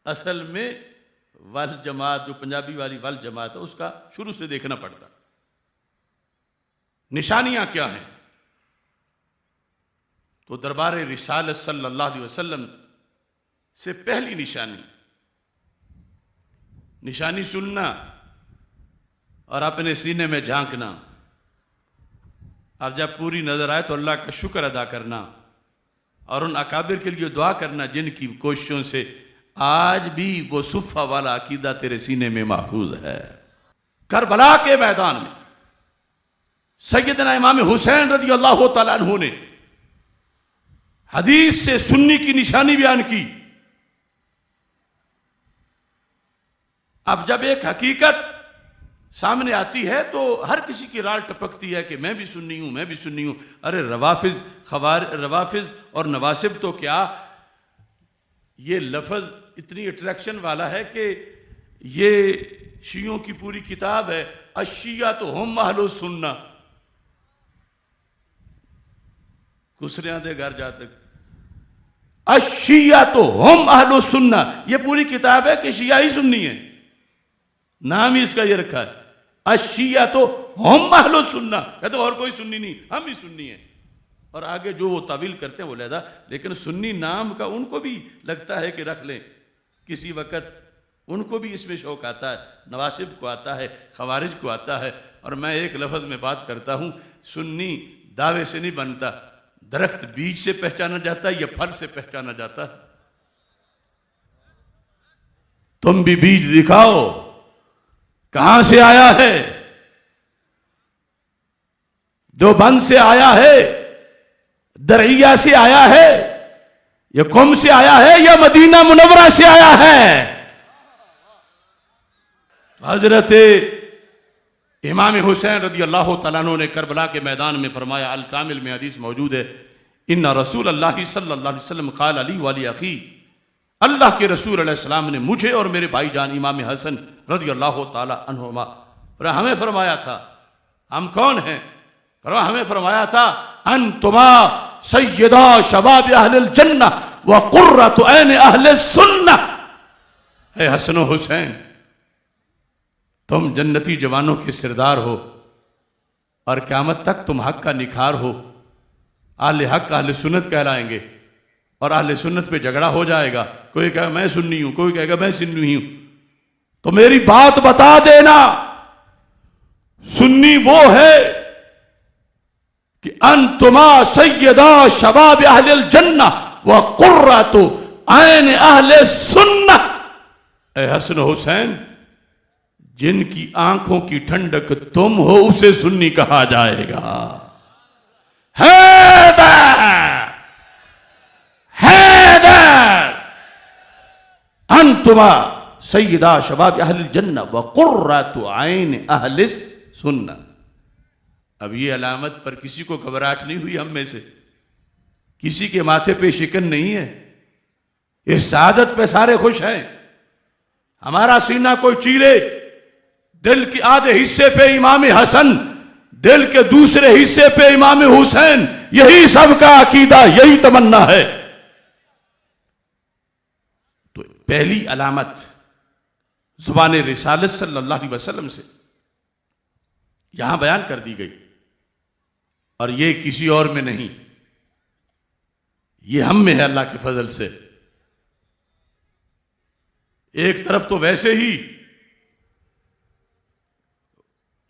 اصل میں والجماعت جو پنجابی والی والجماعت ہے اس کا شروع سے دیکھنا پڑتا. نشانیاں کیا ہیں؟ تو دربار رسالت صلی اللہ علیہ وسلم سے پہلی نشانی سننا اور اپنے سینے میں جھانکنا. اب جب پوری نظر آئے تو اللہ کا شکر ادا کرنا اور ان اکابر کے لیے دعا کرنا جن کی کوششوں سے آج بھی وہ صفہ والا عقیدہ تیرے سینے میں محفوظ ہے۔ کربلا کے میدان میں سیدنا امام حسین رضی اللہ تعالیٰ عنہ نے حدیث سے سنی کی نشانی بیان کی۔ اب جب ایک حقیقت سامنے آتی ہے تو ہر کسی کی رال ٹپکتی ہے کہ میں بھی سنی ہوں، میں بھی سنی ہوں۔ ارے روافظ اور نواسب تو کیا، یہ لفظ اتنی اٹریکشن والا ہے کہ یہ شیعوں کی پوری کتاب ہے، الشیعۃ ہم اہل السنہ۔ کسریاں دے گھر جا تک الشیعۃ ہم اہل السنہ، یہ پوری کتاب ہے کہ شیعہ ہی سنی ہے، نام ہی اس کا یہ رکھا ہے الشیعۃ ہم اہل السنہ، کہتے اور کوئی سنی نہیں، ہم ہی سنی ہیں۔ اور آگے جو وہ تعویل کرتے ہیں وہ لہذا، لیکن سنی نام کا ان کو بھی لگتا ہے کہ رکھ لیں کسی وقت، ان کو بھی اس میں شوق آتا ہے، نواسب کو آتا ہے، خوارج کو آتا ہے۔ اور میں ایک لفظ میں بات کرتا ہوں، سنی دعوے سے نہیں بنتا، درخت بیج سے پہچانا جاتا ہے یا پھل سے پہچانا جاتا ہے؟ تم بھی بیج دکھاؤ کہاں سے آیا ہے، دیوبند سے آیا ہے، درعیہ سے آیا ہے، یا قم سے آیا ہے، یا مدینہ منورہ سے آیا ہے؟ حضرت امام حسین رضی اللہ تعالیٰ عنہ نے کربلا کے میدان میں فرمایا، الکامل میں حدیث موجود ہے، ان رسول اللہ صلی اللہ علیہ وسلم قال علی والی اخی، اللہ کے رسول علیہ السلام نے مجھے اور میرے بھائی جان امام حسن رضی اللہ تعالیٰ عنہما ہمیں فرمایا تھا، ہم کون ہیں؟ ہمیں فرمایا تھا، انتما سیدہ شباب اہل الجنہ وقرۃ عین اہل السنہ، اے حسن و حسین تم جنتی جوانوں کے سردار ہو، اور قیامت تک تم حق کا نکھار ہو۔ اہل حق اہل سنت کہلائیں گے، اور اہل سنت پہ جھگڑا ہو جائے گا، کوئی کہے میں سنی ہوں، کوئی کہے گا میں سنی ہوں۔ تو میری بات بتا دینا، سنی وہ ہے کہ انتما سیدہ شباب اہل الجنہ وقرۃ عین اہل السنہ، اے حسن و حسین جن کی آنکھوں کی ٹھنڈک تم ہو اسے سنی کہا جائے گا۔ حیدر حیدر انتما سیدہ شباب اہل الجنہ وقرۃ عین اہل السنہ۔ اب یہ علامت پر کسی کو گھبراہٹ نہیں ہوئی؟ ہم میں سے کسی کے ماتھے پہ شکن نہیں ہے؟ اس سعادت پہ سارے خوش ہیں؟ ہمارا سینہ کوئی چیرے، دل کے آدھے حصے پہ امام حسن، دل کے دوسرے حصے پہ امام حسین، یہی سب کا عقیدہ، یہی تمنا ہے۔ تو پہلی علامت زبان رسالت صلی اللہ علیہ وسلم سے یہاں بیان کر دی گئی، اور یہ کسی اور میں نہیں، یہ ہم میں ہے اللہ کے فضل سے۔ ایک طرف تو ویسے ہی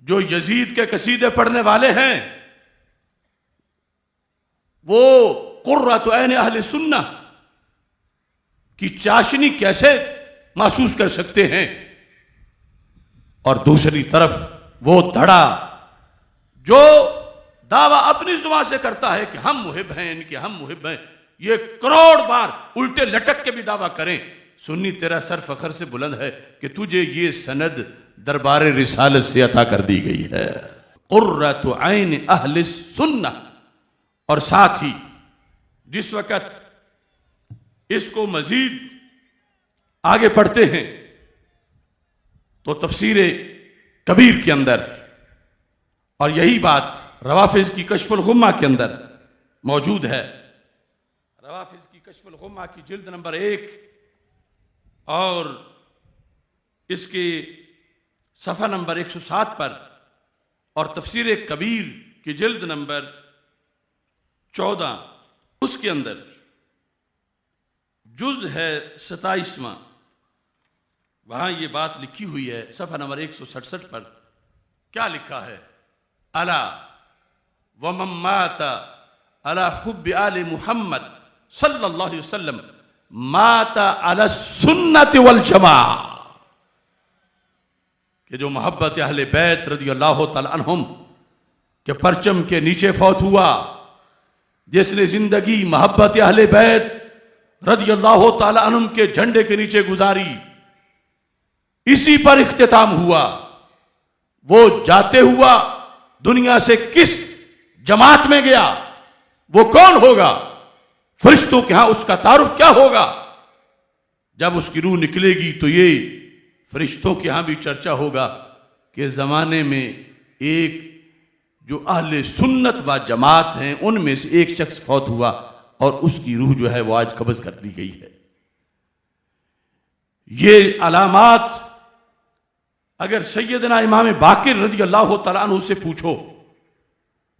جو یزید کے قصیدے پڑھنے والے ہیں وہ قرۃ عین اہل سنہ کی چاشنی کیسے محسوس کر سکتے ہیں، اور دوسری طرف وہ دھڑا جو دعویٰ اپنی زبان سے کرتا ہے کہ ہم محب ہیں ان کے، ہم محب ہیں، یہ کروڑ بار الٹے لٹک کے بھی دعویٰ کریں، سنی تیرا سر فخر سے بلند ہے کہ تجھے یہ سند دربار رسالت سے عطا کر دی گئی ہے، قرۃ عین اہل السنہ۔ اور ساتھ ہی جس وقت اس کو مزید آگے پڑھتے ہیں تو تفسیر کبیر کے اندر، اور یہی بات روافظ کی کشف الغمہ کے اندر موجود ہے، روافظ کی کشف الغمہ کی جلد نمبر 1 اور اس کے صفحہ نمبر 107 پر، اور تفسیر کبیر کی جلد نمبر 14 اس کے اندر جز ہے 27واں، وہاں یہ بات لکھی ہوئی ہے، صفحہ نمبر 167 پر کیا لکھا ہے؟ الا وَمَن مَّاتَ عَلَى حُبِّ آلِ محمد صلی اللہ علیہ وسلم مَاتَ عَلَى السُنَّةِ وَالْجَمَاعَةِ، کہ جو محبت اہل بیت رضی اللہ تعالی عنہم کے پرچم کے نیچے فوت ہوا، جس نے زندگی محبت اہل بیت رضی اللہ تعالی عنہم کے جھنڈے کے نیچے گزاری، اسی پر اختتام ہوا، وہ جاتے ہوا دنیا سے کس جماعت میں گیا، وہ کون ہوگا، فرشتوں کے ہاں اس کا تعارف کیا ہوگا؟ جب اس کی روح نکلے گی تو یہ فرشتوں کے ہاں بھی چرچا ہوگا کہ زمانے میں ایک جو اہل سنت و جماعت ہیں ان میں سے ایک شخص فوت ہوا اور اس کی روح جو ہے وہ آج قبض کر دی گئی ہے۔ یہ علامات اگر سیدنا امام باقر رضی اللہ تعالیٰ عنہ سے پوچھو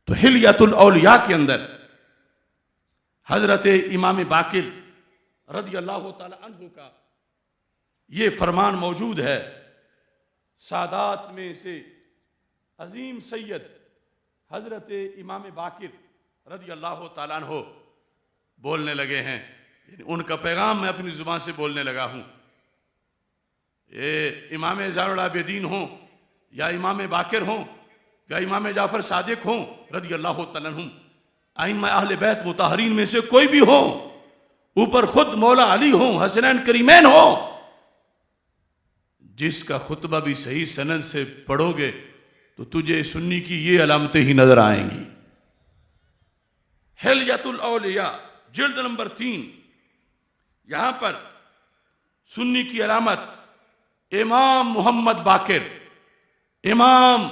تو حلیۃ الاولیاء کے اندر حضرت امام باقر رضی اللہ تعالیٰ عنہ کا یہ فرمان موجود ہے۔ سادات میں سے عظیم سید حضرت امام باقر رضی اللہ تعالیٰ عنہ بولنے لگے ہیں، یعنی ان کا پیغام میں اپنی زبان سے بولنے لگا ہوں۔ یہ امام زین العابدین ہوں یا امام باقر ہوں یا امام جعفر صادق ہوں رضی اللہ تعالیٰ عنہم، ائمہ اہل بیت مطہرین میں سے کوئی بھی ہوں، اوپر خود مولا علی ہوں، حسنین کریمین ہوں، جس کا خطبہ بھی صحیح سند سے پڑھو گے تو تجھے سنی کی یہ علامتیں ہی نظر آئیں گی۔ حلیۃ الاولیاء جلد نمبر 3، یہاں پر سنی کی علامت امام محمد باقر، امام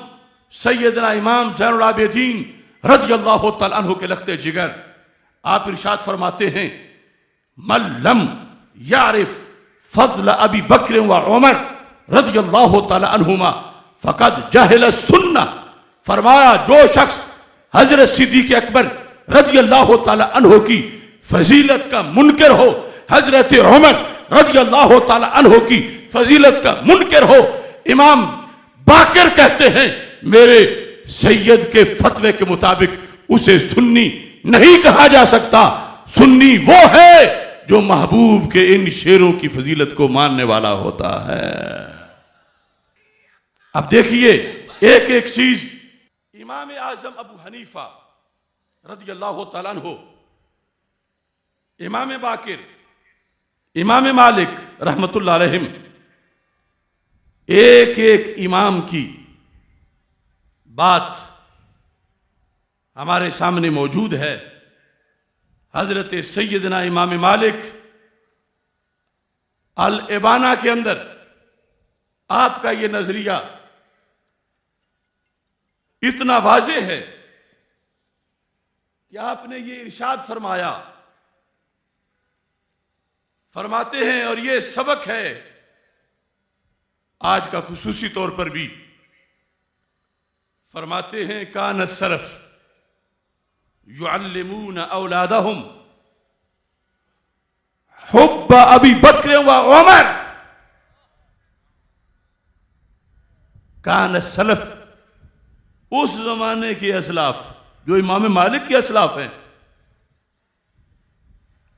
سیدنا امام زین العابدین رضی اللہ تعالیٰ عنہ کے لخت جگر، آپ ارشاد فرماتے ہیں من لم یعرف فضل ابی بکر و عمر رضی اللہ تعالیٰ عنہما فقد جہل السنہ، فرمایا جو شخص حضرت صدیق اکبر رضی اللہ تعالیٰ عنہ کی فضیلت کا منکر ہو، حضرت عمر رضی اللہ تعالیٰ عنہ کی فضیلت کا منکر ہو، امام باقر کہتے ہیں میرے سید کے فتوے کے مطابق اسے سنی نہیں کہا جا سکتا۔ سنی وہ ہے جو محبوب کے ان شعروں کی فضیلت کو ماننے والا ہوتا ہے۔ اب دیکھیے ایک ایک چیز، امام اعظم ابو حنیفہ رضی اللہ تعالیٰ عنہ، امام باقر، امام مالک رحمت اللہ علیہم، ایک ایک امام کی بات ہمارے سامنے موجود ہے۔ حضرت سیدنا امام مالک الابانہ کے اندر آپ کا یہ نظریہ اتنا واضح ہے کہ آپ نے یہ ارشاد فرمایا، فرماتے ہیں اور یہ سبق ہے آج کا خصوصی طور پر بھی، فرماتے ہیں کان السلف یعلمون اولادہم حب ابی بکر و عمر، کان السلف اس زمانے کے اسلاف جو امام مالک کے اسلاف ہیں،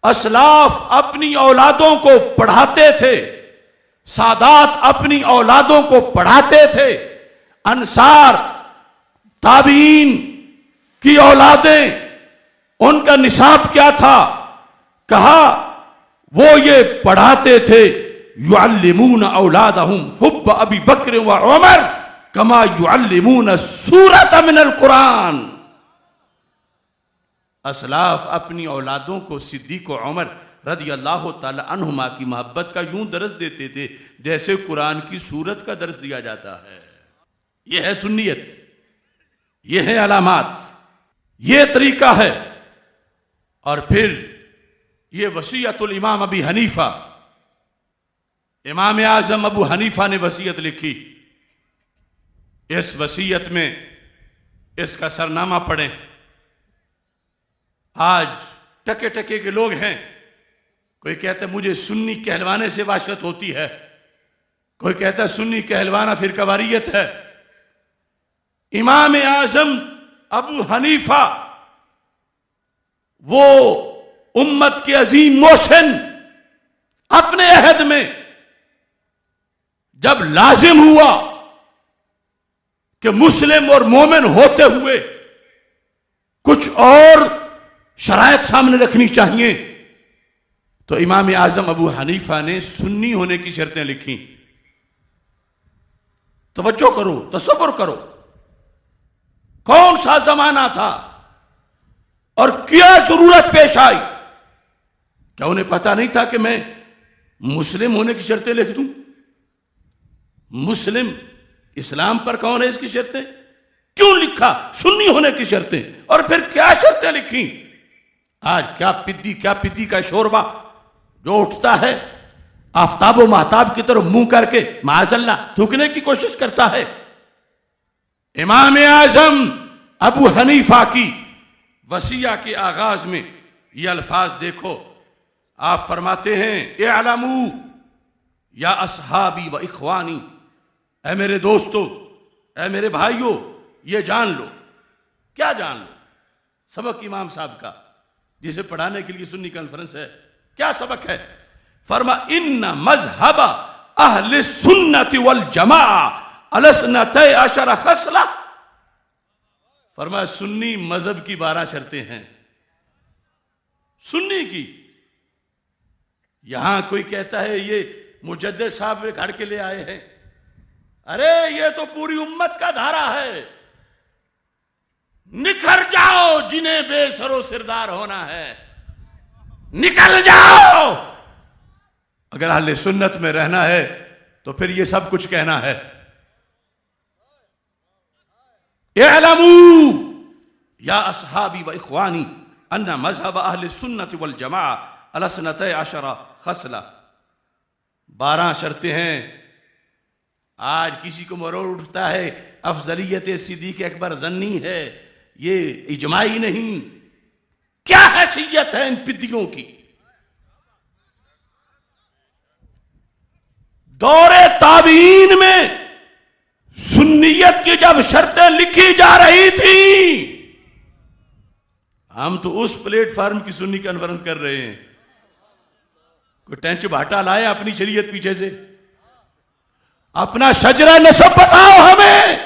اسلاف اپنی اولادوں کو پڑھاتے تھے، سادات اپنی اولادوں کو پڑھاتے تھے، انصار تابعین کی اولادیں ان کا نصاب کیا تھا؟ کہا وہ یہ پڑھاتے تھے یعلمون اولادہم حب ابی بکر و عمر کما یعلمون سورۃ من القرآن، اسلاف اپنی اولادوں کو صدیق و عمر رضی اللہ تعالی عنہما کی محبت کا یوں درس دیتے تھے جیسے قرآن کی سورت کا درس دیا جاتا ہے۔ یہ ہے سنیت، یہ ہے علامات، یہ طریقہ ہے۔ اور پھر یہ وصیت الامام ابی حنیفہ، امام اعظم ابو حنیفہ نے وصیت لکھی، اس وصیت میں اس کا سرنامہ پڑھیں۔ آج ٹکے ٹکے کے لوگ ہیں، کوئی کہتا ہے مجھے سنی کہلوانے سے وحشت ہوتی ہے، کوئی کہتا ہے سنی کہلوانا پھر کواریت ہے۔ امام اعظم ابو حنیفہ وہ امت کے عظیم محسن اپنے عہد میں جب لازم ہوا کہ مسلم اور مومن ہوتے ہوئے کچھ اور شرائط سامنے رکھنی چاہیے، تو امام اعظم ابو حنیفہ نے سنی ہونے کی شرطیں لکھی۔ توجہ کرو، تصور کرو کون سا زمانہ تھا اور کیا ضرورت پیش آئی۔ کیا انہیں پتا نہیں تھا کہ میں مسلم ہونے کی شرطیں لکھ دوں؟ مسلم اسلام پر کون ہے اس کی شرطیں؟ کیوں لکھا سنی ہونے کی شرطیں؟ اور پھر کیا شرطیں لکھی؟ آج کیا پدی کا شوربہ جو اٹھتا ہے آفتاب و مہتاب کی طرف منہ کر کے معاذ اللہ تھوکنے کی کوشش کرتا ہے۔ امام اعظم ابو حنیفہ کی وصیہ کے آغاز میں یہ الفاظ دیکھو، آپ فرماتے ہیں اعلموا یا اصحابی و اخوانی، اے میرے دوستو، اے میرے بھائیو، یہ جان لو۔ کیا جان لو؟ سبق امام صاحب کا جسے پڑھانے کے لیے سنی کانفرنس ہے، کیا سبق ہے؟ فرما ان مذہب اہل السنت والجماعہ الاثنتئی عشر خصلہ، فرما سنی مذہب کی 12 شرطیں ہیں۔ سنی کی، یہاں کوئی کہتا ہے یہ مجدد صاحب گھڑ کے لے آئے ہیں، ارے یہ تو پوری امت کا دھارا ہے۔ نکھر جاؤ جنہیں بے سر و سردار ہونا ہے، نکل جاؤ۔ اگر اہل سنت میں رہنا ہے تو پھر یہ سب کچھ کہنا ہے۔ اعلموا یا اصحابی و اخوانی ان مذہب اہل السنت والجماعہ الاثنتئی عشر خصلہ، 12 شرطیں ہیں۔ آج کسی کو مروڑ اٹھتا ہے افضلیت صدیق اکبر ظنی ہے، یہ اجماعی نہیں۔ کیا حیثیت ہے ان پدیوں کی؟ دور تابعین میں سنیت کی جب شرطیں لکھی جا رہی تھیں، ہم تو اس پلیٹ فارم کی سنی کانفرنس کر رہے ہیں۔ کوئی ٹینچ بھاٹا لائے اپنی شریعت پیچھے سے، اپنا شجرہ نسب بتاؤ ہمیں،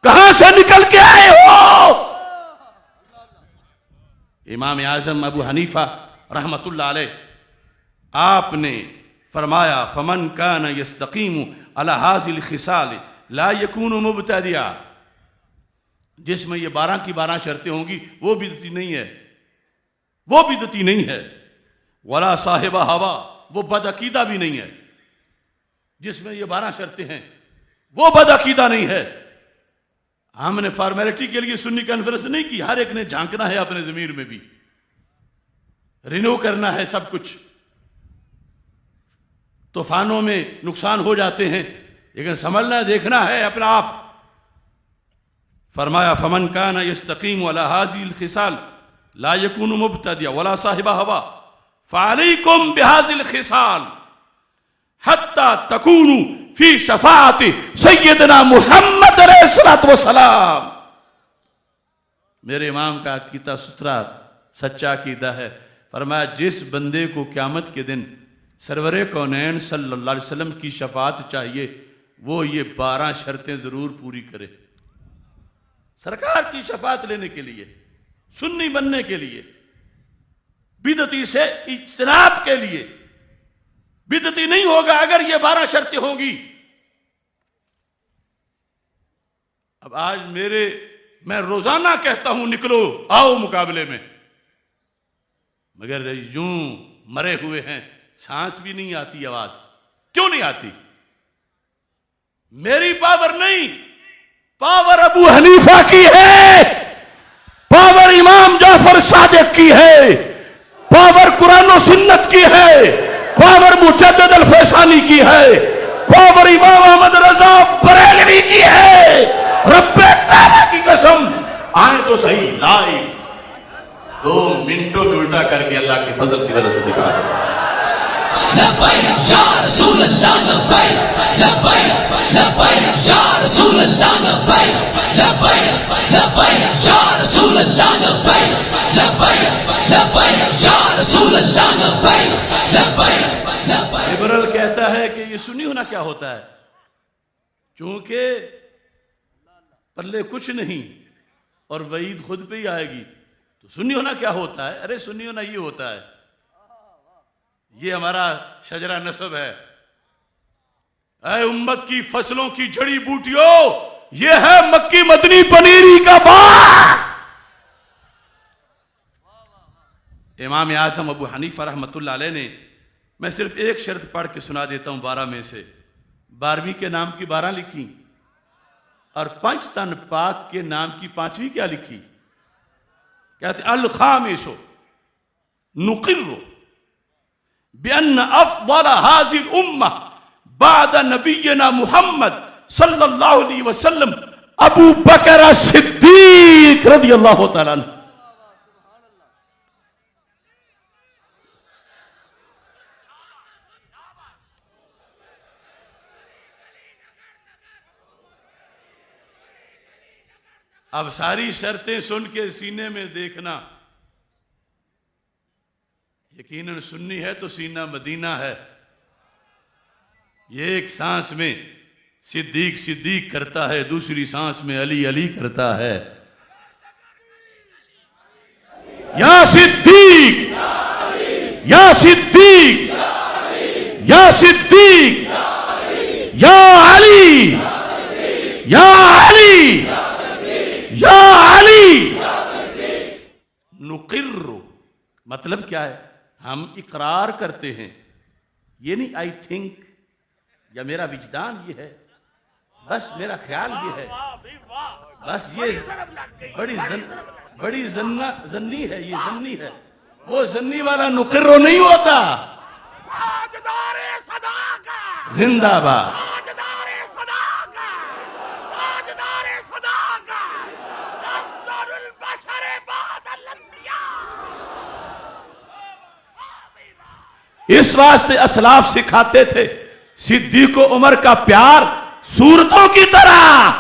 کہاں سے نکل کے آئے ہو؟ امام اعظم ابو حنیفہ رحمت اللہ علیہ آپ نے فرمایا فمن کان یستقیم علی ھذی الخصال لا یکون مبتدعا، جس میں یہ 12 کی 12 شرطیں ہوں گی وہ بدعتی نہیں ہے، وہ بدعتی نہیں ہے۔ ولا صاحب ہوا، وہ بدعقیدہ بھی نہیں ہے۔ جس میں یہ 12 شرطیں ہیں وہ بدعقیدہ نہیں ہے۔ ہم نے فارمیلٹی کے لیے سنی کانفرنس نہیں کی، ہر ایک نے جھانکنا ہے اپنے ضمیر میں بھی، رینو کرنا ہے سب کچھ۔ طوفانوں میں نقصان ہو جاتے ہیں لیکن سنبھلنا دیکھنا ہے اپنا آپ۔ فرمایا فمن کان یستقیم علی ھذی الخصال لا یکون مبتدعا ولا صاحب ہوا فعلیکم بھذی الخصال حتی تکونوا فی شفاعت سیدنا محمد علیہ الصلوۃ والسلام۔ میرے امام کا عقیدہ ستھرا سچا عقیدہ ہے، فرمایا جس بندے کو قیامت کے دن سرور کونین صلی اللہ علیہ وسلم کی شفاعت چاہیے وہ یہ 12 شرطیں ضرور پوری کرے، سرکار کی شفاعت لینے کے لیے، سنی بننے کے لیے، بدعتی سے اجتناب کے لیے۔ بدعتی نہیں ہوگا اگر یہ 12 شرطیں ہوں گی۔ اب آج میں روزانہ کہتا ہوں نکلو آؤ مقابلے میں، مگر یوں مرے ہوئے ہیں، سانس بھی نہیں آتی، آواز کیوں نہیں آتی؟ میری پاور نہیں، پاور ابو حنیفہ کی ہے، پاور امام جعفر صادق کی ہے، پاور قرآن و سنت کی ہے، پاور مجدد الفیصانی کی ہے، پاور امام احمد رضا بریلوی کی ہے۔ رب تعالیٰ کی قسم آئیں تو صحیح لائے 2 منٹوں میں الٹا کر کے اللہ کے فضل کی وجہ سے دکھا دیں۔ لبیک یا رسول اللہ لبیک لبیک لبیک یا رسول اللہ لبیک لبیک لبیک یا رسول اللہ لبیک لبیک لبیک یا رسول اللہ لبیک لبیک لبیک. لبرل کہتا ہے کہ یہ سنی ہونا کیا ہوتا ہے، چونکہ پلے کچھ نہیں اور وعید خود پہ ہی آئے گی، تو سنی ہونا کیا ہوتا ہے؟ ارے سنی ہونا یہ ہوتا ہے، یہ ہمارا شجرہ نسب ہے. اے امت کی فصلوں کی جڑی بوٹیوں، یہ ہے مکی مدنی پنیری کا باغ. امام اعظم ابو حنیفہ رحمۃ اللہ علیہ نے، میں صرف ایک شرط پڑھ کے سنا دیتا ہوں 12 میں سے. 12ویں کے نام کی 12 لکھی اور 5 تن پاک کے نام کی 5ویں کیا لکھی؟ کہتے الخامس نقر بأن افضل هذه الامة بعد نبینا محمد صلی اللہ علیہ وسلم ابو بکر صدیق رضی اللہ تعالیٰ عنہ. اب ساری شرطیں سن کے سینے میں دیکھنا، یقیناً سنی ہے تو سینہ مدینہ ہے. یہ ایک سانس میں صدیق صدیق کرتا ہے، دوسری سانس میں علی علی کرتا ہے. یا صدیق یا صدیق یا صدیق یا علی یا علی یا علی. نقر مطلب کیا ہے؟ ہم اقرار کرتے ہیں، یہ نہیں آئی تھنک یا میرا وجدان یہ ہے، بس میرا خیال یہ ہے، بس یہ بڑی زنی ہے، یہ زنی ہے. وہ زنی والا نقر نہیں ہوتا. زندہ باد. اس واسطے اسلاف سکھاتے تھے صدیق و عمر کا پیار صورتوں کی طرح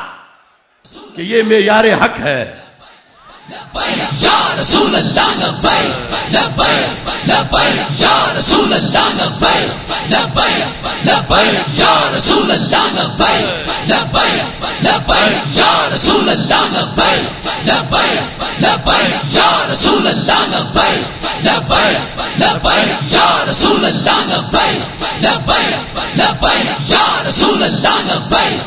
کہ یہ معیار حق ہے. لبیک یا رسول اللہ لبیک لبیک لبیک یا رسول اللہ لبیک لبیک لبیک یا رسول اللہ لبیک لبیک لبیک یا رسول اللہ لبیک لبیک لبیک یا رسول اللہ لبیک لبیک لبیک یا رسول اللہ لبیک لبیک لبیک یا رسول اللہ لبیک.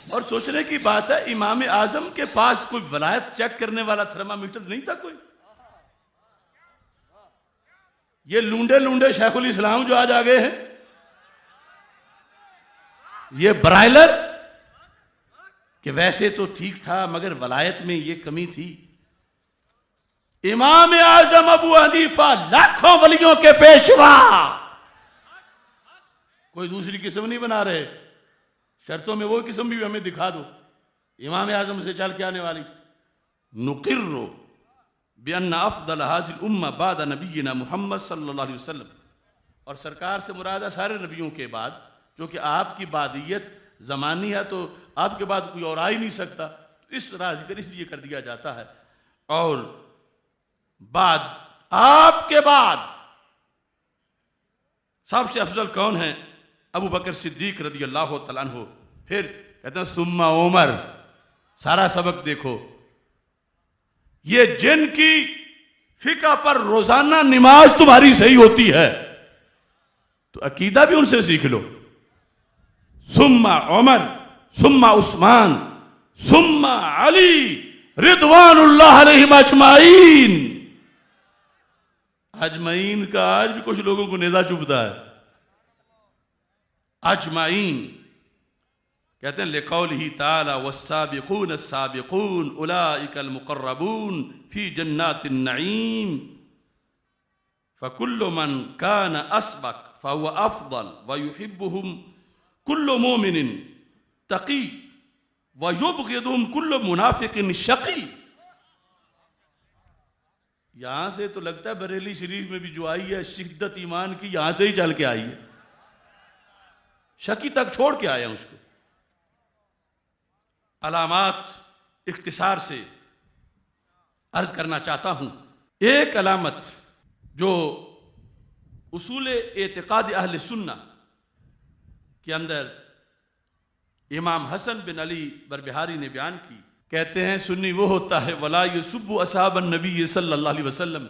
اور سوچنے کی بات ہے، امام اعظم کے پاس کوئی ولایت چیک کرنے والا تھرمامیٹر نہیں تھا کوئی. یہ لونڈے شیخ الاسلام جو آج آگئے ہیں، یہ برائلر کہ ویسے تو ٹھیک تھا مگر ولایت میں یہ کمی تھی. امام اعظم ابو حنیفہ لاکھوں ولیوں کے پیشوا، کوئی دوسری قسم نہیں بنا رہے. شرطوں میں وہ قسم بھی ہمیں دکھا دو امام اعظم سے چل کے آنے والی. نقر بأن افضل هذه الامة بعد نبینا محمد صلی اللہ علیہ وسلم. اور سرکار سے مراد ہے سارے نبیوں کے بعد، کیونکہ آپ کی بعدیت زمانی ہے تو آپ کے بعد کوئی اور آ ہی نہیں سکتا. اس طرح ذکر اس لیے کر دیا جاتا ہے. اور بعد آپ کے بعد سب سے افضل کون ہیں؟ ابو بکر صدیق رضی اللہ تعالیٰ عنہ. پھر کہتے ہیں ثم عمر. سارا سبق دیکھو، یہ جن کی فقہ پر روزانہ نماز تمہاری صحیح ہوتی ہے تو عقیدہ بھی ان سے سیکھ لو. ثم عمر ثم عثمان ثم علی رضوان اللہ علیہم اجمعین. اجمعین کا آج بھی کچھ لوگوں کو نیزہ چبھتا ہے. اجمعین کہتے ہیں لقولہ تعالی والسابقون السابقون اولئک المقربون فی جنات النعیم. فکل من کان اسبق فهو افضل ویحبهم کل مومن تقی ویبغضهم کل منافق شقی. یہاں سے تو لگتا ہے بریلی شریف میں بھی جو آئی ہے شدت ایمان کی یہاں سے ہی چل کے آئی ہے، شکی تک چھوڑ کے آیا اس کو۔ علامات اختصار سے عرض کرنا چاہتا ہوں۔ ایک علامت جو اصول اعتقاد اہل سنہ کے اندر امام حسن بن علی بربہاری نے بیان کی، کہتے ہیں سنی وہ ہوتا ہے وَلَا يُسُبُّ أَصْحَابَ النَّبِيِّ صلی اللہ علیہ وسلم،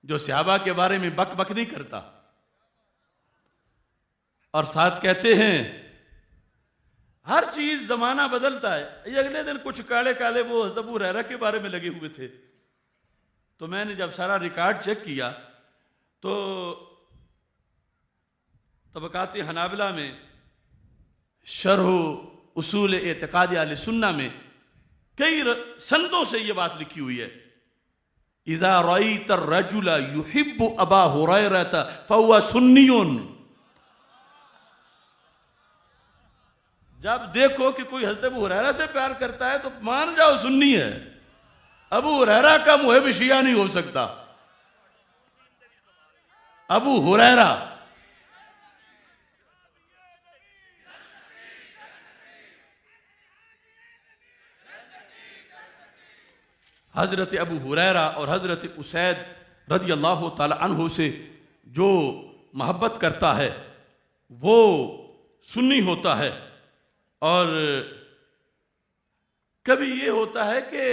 جو صحابہ کے بارے میں بک بک نہیں کرتا، اور ساتھ کہتے ہیں ہر چیز زمانہ بدلتا ہے۔ یہ اگلے دن کچھ کالے کالے وہ حضرت ابو ہریرہ کے بارے میں لگے ہوئے تھے، تو میں نے جب سارا ریکارڈ چیک کیا تو طبقات حنابلہ میں شرح اصول اعتقاد اہل سنہ میں کئی سندوں سے یہ بات لکھی ہوئی ہے، اذا رأيت الرجل يحب ابا ہریرہ فهو سنی، جب دیکھو کہ کوئی حضرت ابو ہریرہ سے پیار کرتا ہے تو مان جاؤ سنی ہے، ابو ہریرہ کا محب شیعہ نہیں ہو سکتا۔ ابو ہریرہ حضرت ابو ہریرہ اور حضرت اسید رضی اللہ تعالی عنہ سے جو محبت کرتا ہے وہ سنی ہوتا ہے۔ اور کبھی یہ ہوتا ہے کہ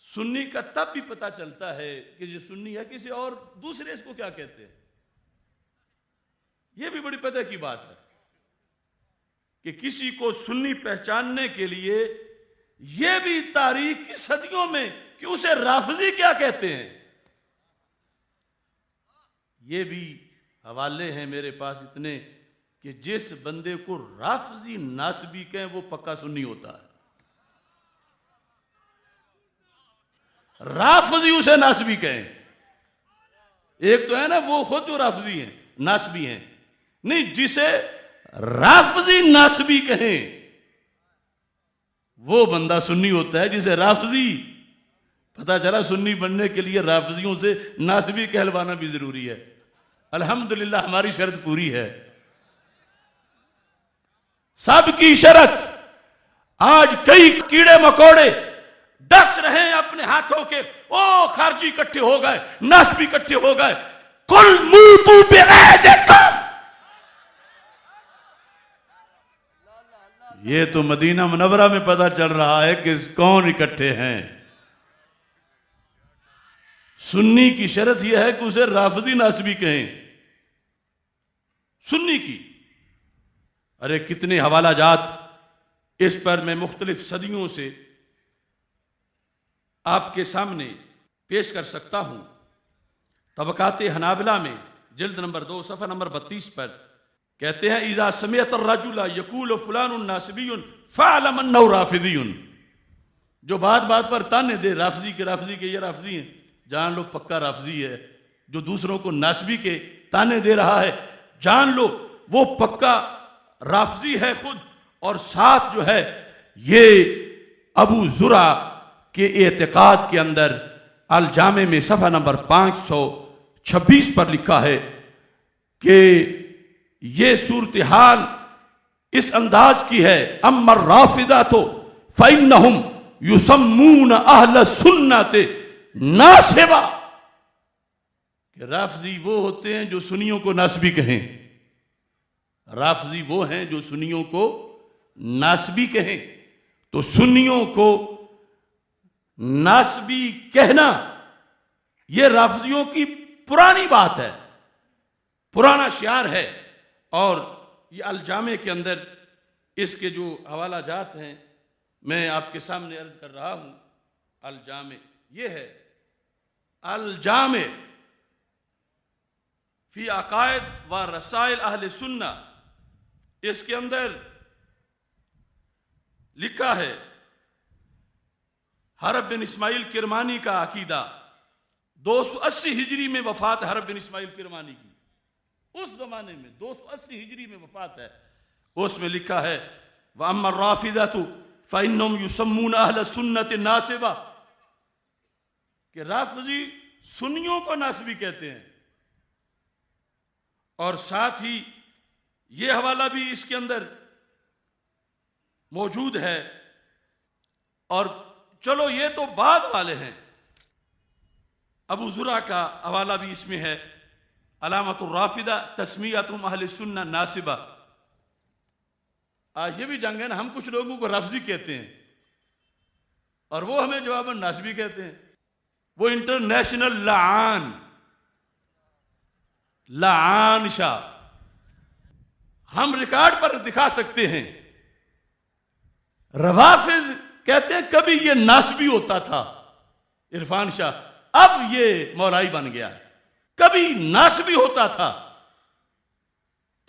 سنی کا تب بھی پتہ چلتا ہے کہ یہ سنی ہے، کسی اور دوسرے اس کو کیا کہتے ہیں، یہ بھی بڑی پتہ کی بات ہے کہ کسی کو سنی پہچاننے کے لیے یہ بھی تاریخ کی صدیوں میں کہ اسے رافضی کیا کہتے ہیں، یہ بھی حوالے ہیں میرے پاس اتنے کہ جس بندے کو رافضی ناسبی کہیں وہ پکا سنی ہوتا ہے، رافضی اسے ناسبی کہیں۔ ایک تو ہے نا وہ خود جو رافضی ہیں ناسبی ہیں، نہیں جسے رافضی ناسبی کہیں وہ بندہ سنی ہوتا ہے، جسے رافضی پتہ چلا سنی بننے کے لیے رافضیوں سے ناسبی کہلوانا بھی ضروری ہے۔ الحمدللہ ہماری شرط پوری ہے، سب کی شرط۔ آج کئی کیڑے مکوڑے ڈس رہے ہیں اپنے ہاتھوں کے، او خارجی اکٹھے ہو گئے، ناسبی اکٹھے ہو گئے، قل موتوا بغیظکم۔ یہ تو مدینہ منورہ میں پتہ چل رہا ہے کہ کون اکٹھے ہیں۔ سنی کی شرط یہ ہے کہ اسے رافضی ناسبی کہیں، سنی کی۔ ارے کتنے حوالہ جات اس پر میں مختلف صدیوں سے آپ کے سامنے پیش کر سکتا ہوں۔ طبقات حنابلہ میں جلد نمبر 2 صفحہ نمبر 32 پر کہتے ہیں اذا سمعت الرجل یقول فلان ناسبی فاعلم انہ رافضی، جو بات بات پر تانے دے رافضی کے یہ رافضی ہیں، جان لو پکا رافضی ہے۔ جو دوسروں کو ناسبی کے تانے دے رہا ہے جان لو وہ پکا رافضی ہے خود، اور ساتھ جو ہے یہ ابو زرع کے اعتقاد کے اندر الجامع میں صفحہ نمبر 526 پر لکھا ہے کہ یہ صورتحال اس انداز کی ہے، اما الرافضہ فإنہم یسمون اہل السنت ناسبہ، کہ رافضی وہ ہوتے ہیں جو سنیوں کو ناسبی کہیں، رافضی وہ ہیں جو سنیوں کو ناسبی کہیں۔ تو سنیوں کو ناسبی کہنا یہ رافضیوں کی پرانی بات ہے، پرانا شعار ہے، اور یہ الجامع کے اندر اس کے جو حوالہ جات ہیں میں آپ کے سامنے عرض کر رہا ہوں۔ الجامع یہ ہے، الجامع فی عقائد و رسائل اہل سنہ، اس کے اندر لکھا ہے حرب بن اسماعیل کرمانی کا عقیدہ، 280 ہجری میں وفات ہے حرب بن اسماعیل کرمانی کی، اس زمانے میں 280 ہجری میں وفات ہے۔ اس میں لکھا ہے وَأَمَّا الرَّافِضَةُ فَإِنَّهُمْ يُسَمُّونَ أَهْلَ السُنَّةِ نَاسِبَةً، کہ رافضی سنیوں کو ناسبی کہتے ہیں، اور ساتھ ہی یہ حوالہ بھی اس کے اندر موجود ہے، اور چلو یہ تو بعد والے ہیں، ابو زرع کا حوالہ بھی اس میں ہے، علامت الرافدہ تسمیتہم اہل سنہ ناسبہ۔ آج یہ بھی جنگ ہے نا، ہم کچھ لوگوں کو رافضی کہتے ہیں اور وہ ہمیں جواباً ناسبی کہتے ہیں۔ وہ انٹرنیشنل لعان شاہ ہم ریکارڈ پر دکھا سکتے ہیں۔ روافض کہتے ہیں کبھی یہ ناسبی ہوتا تھا عرفان شاہ، اب یہ مولائی بن گیا، کبھی ناسبی ہوتا تھا۔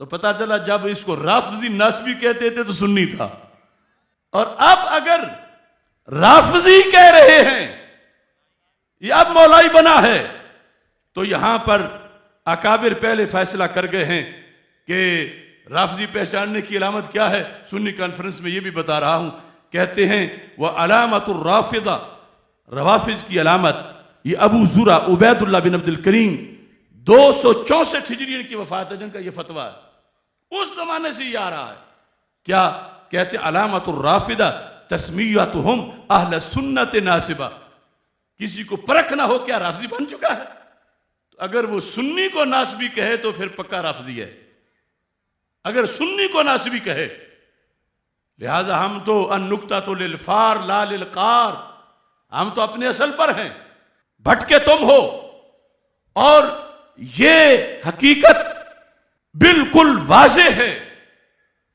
تو پتا چلا جب اس کو رافضی ناسبی کہتے تھے تو سنی تھا، اور اب اگر رافضی کہہ رہے ہیں یہ اب مولائی بنا ہے، تو یہاں پر اکابر پہلے فیصلہ کر گئے ہیں کہ رافضی پہچاننے کی علامت کیا ہے۔ سنی کانفرنس میں یہ بھی بتا رہا ہوں، کہتے ہیں وہ علامت الرافضہ، روافض کی علامت، یہ ابو زرع عبید اللہ بن عبد الکریم 264 ہجری کی وفات ہے جن کا یہ فتویٰ ہے، اس زمانے سے یہ آ رہا ہے۔ کیا کہتے ہیں؟ علامت الرافضہ تسمیتہم اہل سنت ناسبہ۔ کسی کو پرکھ نہ ہو کیا رافضی بن چکا ہے، تو اگر وہ سنی کو ناسبی کہے تو پھر پکا رافضی ہے، اگر سنی کو ناسبی کہے۔ لہذا ہم تو النکتۃ للفار لا للقار، ہم تو اپنے اصل پر ہیں، بھٹکے تم ہو۔ اور یہ حقیقت بالکل واضح ہے۔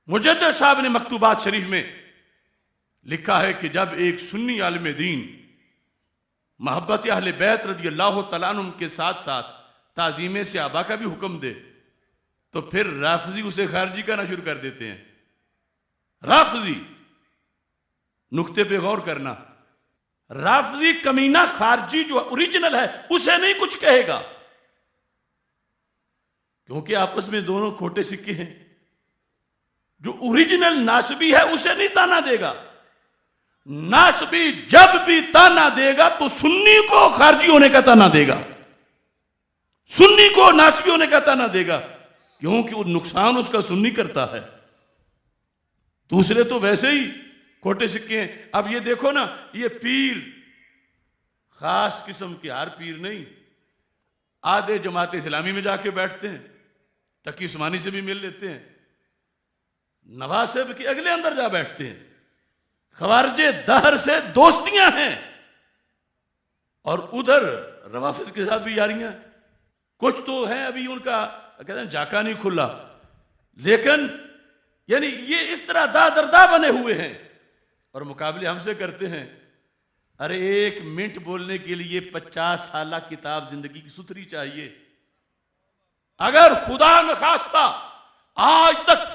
مجدد صاحب نے مکتوبات شریف میں لکھا ہے کہ جب ایک سنی عالم دین محبت اہل بیت رضی اللہ تعالیٰ عنہ کے ساتھ ساتھ تعظیم صحابہ کا بھی حکم دے تو پھر رافضی اسے خارجی کا نہ شروع کر دیتے ہیں۔ رافضی، نقطے پہ غور کرنا، رافضی کمینہ خارجی جو اوریجنل ہے اسے نہیں کچھ کہے گا، کیونکہ آپس میں دونوں کھوٹے سکے ہیں۔ جو اوریجنل ناسبی ہے اسے نہیں تانا دے گا۔ ناسبی جب بھی تانا دے گا تو سنی کو خارجی ہونے کا تانا دے گا، سنی کو ناسبی ہونے کا تانا دے گا، کیونکہ وہ نقصان اس کا سنی کرتا ہے۔ دوسرے تو ویسے ہی کھوٹے سکے ہیں۔ اب یہ دیکھو نا، یہ پیر خاص قسم کے ہر پیر نہیں، آدھے جماعت اسلامی میں جا کے بیٹھتے ہیں، تقی عثمانی سے بھی مل لیتے ہیں، نواسب کے اگلے اندر جا بیٹھتے ہیں، خوارج دہر سے دوستیاں ہیں، اور ادھر روافض کے ساتھ بھی یاریاں۔ کچھ تو ہیں ابھی ان کا کہتے ہیں جاکا نہیں کھلا، لیکن یعنی یہ اس طرح دردہ بنے ہوئے ہیں، اور مقابلے ہم سے کرتے ہیں۔ ارے 1 منٹ بولنے کے لیے 50 سالہ کتاب زندگی کی ستھری چاہیے۔ اگر خدا نخواستہ آج تک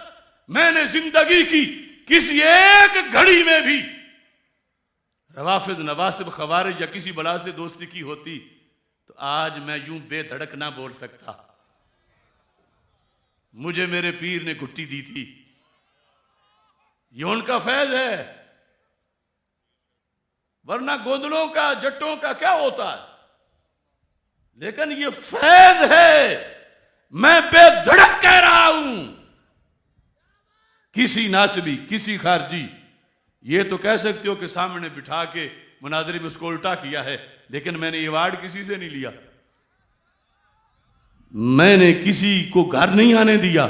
میں نے زندگی کی کسی ایک گھڑی میں بھی روافض، نواسب، خوارج یا کسی بلا سے دوستی کی ہوتی تو آج میں یوں بے دھڑک نہ بول سکتا۔ مجھے میرے پیر نے گھٹی دی تھی، یہ ان کا فیض ہے، ورنہ گوندلوں کا جٹوں کا کیا ہوتا ہے؟ لیکن یہ فیض ہے، میں بے دھڑک کہہ رہا ہوں۔ کسی ناسبی، کسی خارجی، یہ تو کہہ سکتے ہو کہ سامنے بٹھا کے مناظرے میں اس کو الٹا کیا ہے، لیکن میں نے ایوارڈ کسی سے نہیں لیا، میں نے کسی کو گھر نہیں آنے دیا۔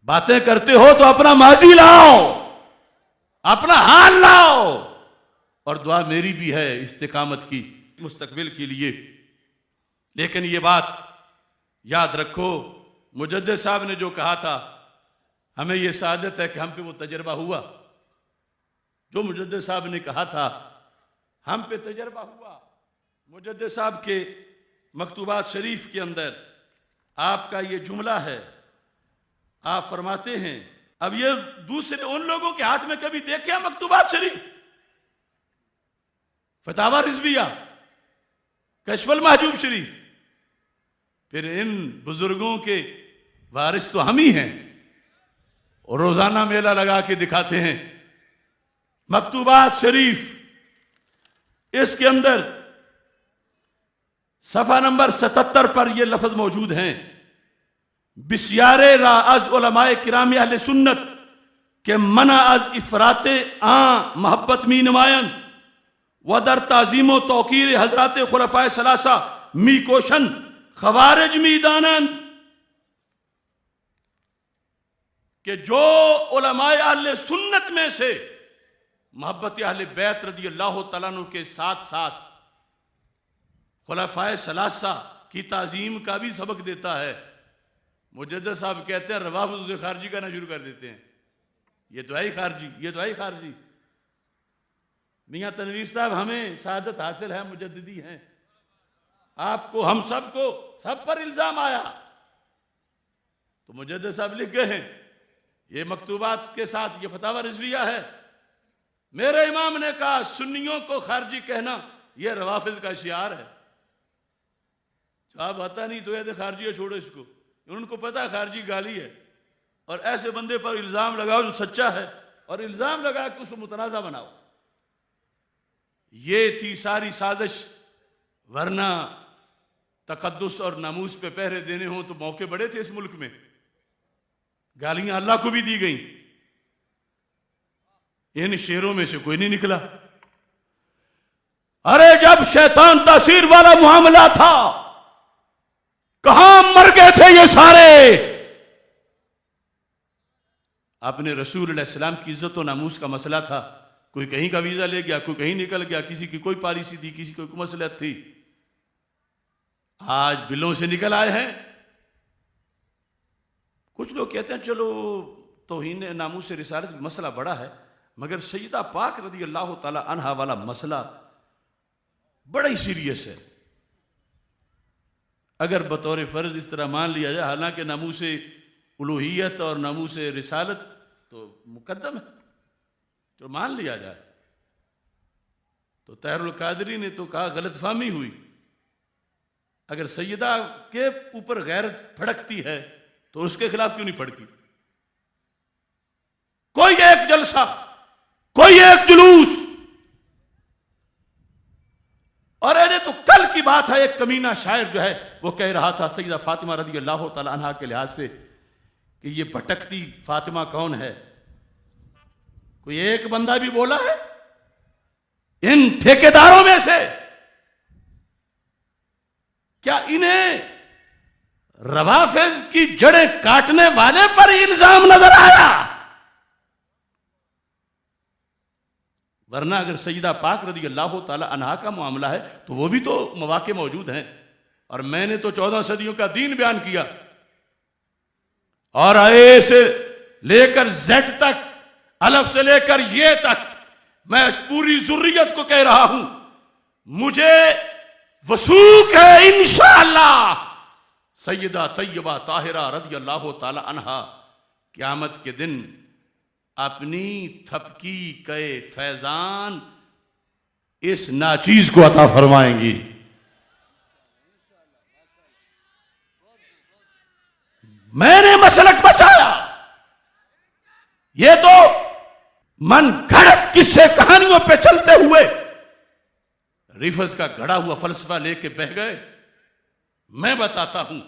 باتیں کرتے ہو تو اپنا ماضی لاؤ، اپنا حال لاؤ، اور دعا میری بھی ہے استقامت کی مستقبل کے لیے۔ لیکن یہ بات یاد رکھو، مجدد صاحب نے جو کہا تھا، ہمیں یہ سعادت ہے کہ ہم پہ وہ تجربہ ہوا، جو مجدد صاحب نے کہا تھا ہم پہ تجربہ ہوا۔ مجدد صاحب کے مکتوبات شریف کے اندر آپ کا یہ جملہ ہے، آپ فرماتے ہیں، اب یہ دوسرے ان لوگوں کے ہاتھ میں کبھی دیکھیں مکتوبات شریف، فتاوی رضویہ، کشف المحجوب شریف، پھر ان بزرگوں کے وارث تو ہم ہی ہیں، اور روزانہ میلہ لگا کے دکھاتے ہیں۔ مکتوبات شریف، اس کے اندر صفحہ نمبر 77 پر یہ لفظ موجود ہیں، بسیار را از علماء کرام اہل سنت کہ منع از افراط محبت می نمائند و در تعظیم و توقیر حضرات خلفائے ثلاثہ می کوشند خوارج می دانند کہ جو علماء اہل سنت میں سے محبت اہل بیت رضی اللہ تعالیٰ عنہ کے ساتھ ساتھ خلفائے ثلاثہ کی تعظیم کا بھی سبق دیتا ہے، مجدد صاحب کہتے ہیں روافض اسے خارجی کہنا شروع کر دیتے ہیں، یہ تو ہے خارجی، یہ تو ہے خارجی۔ میاں تنویر صاحب ہمیں سعادت حاصل ہے، مجددی ہیں، آپ کو ہم سب کو سب پر الزام آیا تو مجدد صاحب لکھ گئے ہیں، یہ مکتوبات کے ساتھ یہ فتاوی رضویہ ہے، میرے امام نے کہا سنیوں کو خارجی کہنا یہ روافض کا شعار ہے۔ صاحب آتا نہیں تو یہ خارجی ہے، چھوڑو اس کو، ان کو پتا خارجی گالی ہے، اور ایسے بندے پر الزام لگاؤ جو سچا ہے اور الزام لگا کہ اس کو متنازع بناؤ۔ یہ تھی ساری سازش، ورنہ تقدس اور ناموس پہ پہرے دینے ہوں تو موقع بڑے تھے اس ملک میں، گالیاں اللہ کو بھی دی گئیں، ان شیروں میں سے کوئی نہیں نکلا۔ ارے جب شیطان تاثیر والا معاملہ تھا کہاں مر گئے تھے یہ سارے؟ اپنے رسول علیہ السلام کی عزت و ناموس کا مسئلہ تھا، کوئی کہیں کا ویزا لے گیا، کوئی کہیں نکل گیا، کسی کی کوئی پالیسی تھی، کسی کی کوئی مصلحت تھی، آج بلوں سے نکل آئے ہیں۔ کچھ لوگ کہتے ہیں چلو توہین ناموس رسالت مسئلہ بڑا ہے، مگر سیدہ پاک رضی اللہ تعالی عنہا والا مسئلہ بڑا ہی سیریس ہے۔ اگر بطور فرض اس طرح مان لیا جائے، حالانکہ ناموس الوہیت اور ناموس رسالت تو مقدم ہے، تو مان لیا جائے تو طاہر القادری نے تو کہا غلط فہمی ہوئی، اگر سیدہ کے اوپر غیرت پھڑکتی ہے تو اس کے خلاف کیوں نہیں پھڑکی؟ کوئی ایک جلسہ، کوئی ایک جلوس، اور ایسے تو کل کی بات ہے، ایک کمینہ شاعر جو ہے وہ کہہ رہا تھا سیدہ فاطمہ رضی اللہ تعالی عنہا کے لحاظ سے کہ یہ بھٹکتی فاطمہ کون ہے؟ کوئی ایک بندہ بھی بولا ہے ان ٹھیکیداروں میں سے؟ کیا انہیں روافض کی جڑیں کاٹنے والے پر الزام نظر آیا؟ ورنہ اگر سیدہ پاک رضی اللہ تعالی عنہا کا معاملہ ہے تو وہ بھی تو مواقع موجود ہیں، اور میں نے تو 14 صدیوں کا دین بیان کیا، اور اے سے لے کر زیڈ تک، الف سے لے کر یہ تک، میں اس پوری ذریت کو کہہ رہا ہوں، مجھے وثوق ہے انشاءاللہ سیدہ طیبہ طاہرہ رضی اللہ تعالی عنہا قیامت کے دن اپنی تھپکی کے فیضان اس ناچیز کو عطا فرمائیں گی۔ میں نے مسلک بچایا، یہ تو من گھڑت قصے کہانیوں پہ چلتے ہوئے ریفز کا گھڑا ہوا فلسفہ لے کے بہ گئے۔ میں بتاتا ہوں،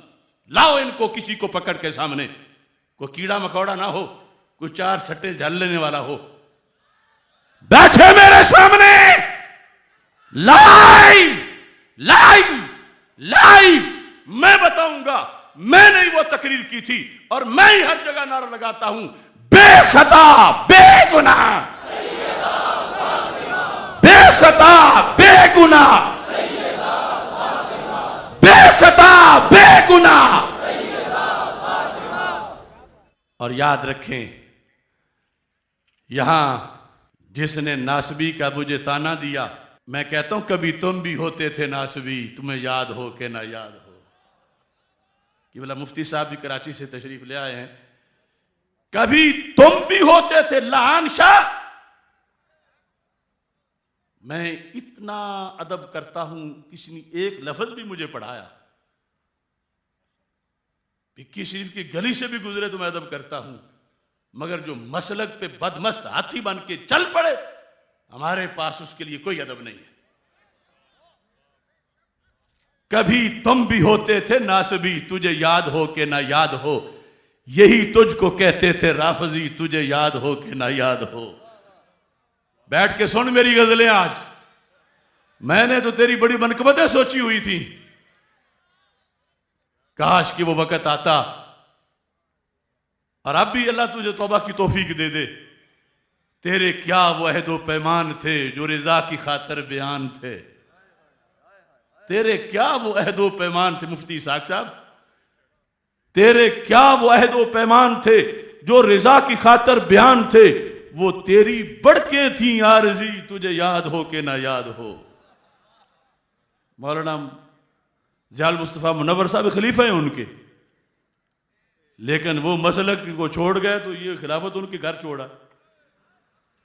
لاؤ ان کو کسی کو پکڑ کے سامنے، کوئی کیڑا مکوڑا نہ ہو، کوئی 4 سٹے جھل لینے والا ہو، بیٹھے میرے سامنے، لائیو لائیو لائیو میں بتاؤں گا، میں نے وہ تقریر کی تھی اور میں ہی ہر جگہ نعرہ لگاتا ہوں، بے خطا بے گناہ، بے خطا بے گناہ، بے خطا بے گناہ۔ اور یاد رکھیں، یہاں جس نے ناسبی کا مجھے تانا دیا، میں کہتا ہوں کبھی تم بھی ہوتے تھے ناسبی، تمہیں یاد ہو کہ نہ یاد ہو۔ کہ بلا مفتی صاحب بھی کراچی سے تشریف لے آئے ہیں، کبھی تم بھی ہوتے تھے لعان شاہ۔ میں اتنا ادب کرتا ہوں، کسی نے ایک لفظ بھی مجھے پڑھایا، بھکی شریف کی گلی سے بھی گزرے تو میں ادب کرتا ہوں، مگر جو مسلک پہ بدمست ہاتھی بن کے چل پڑے، ہمارے پاس اس کے لیے کوئی ادب نہیں ہے۔ کبھی تم بھی ہوتے تھے ناسبی، تجھے یاد ہو کہ نہ یاد ہو، یہی تجھ کو کہتے تھے رافضی، تجھے یاد ہو کہ نہ یاد ہو۔ بیٹھ کے سن میری غزلیں آج، میں نے تو تیری بڑی منقبتیں سوچی ہوئی تھی، کاش کہ وہ وقت آتا، اور اب بھی اللہ تجھے توبہ کی توفیق دے دے۔ تیرے کیا وہ عہد و پیمان تھے جو رضا کی خاطر بیان تھے، تیرے کیا وہ عہد و پیمان تھے مفتی اسحاق صاحب، تیرے کیا وہ عہد و پیمان تھے جو رضا کی خاطر بیان تھے، وہ تیری بڑکیں تھیں عارضی، تجھے یاد ہو کہ نہ یاد ہو۔ مولانا ضیاء المصطفیٰ منور صاحب خلیفہ ہیں ان کے، لیکن وہ مسلک کو چھوڑ گئے تو یہ خلافت ان کے گھر چھوڑا۔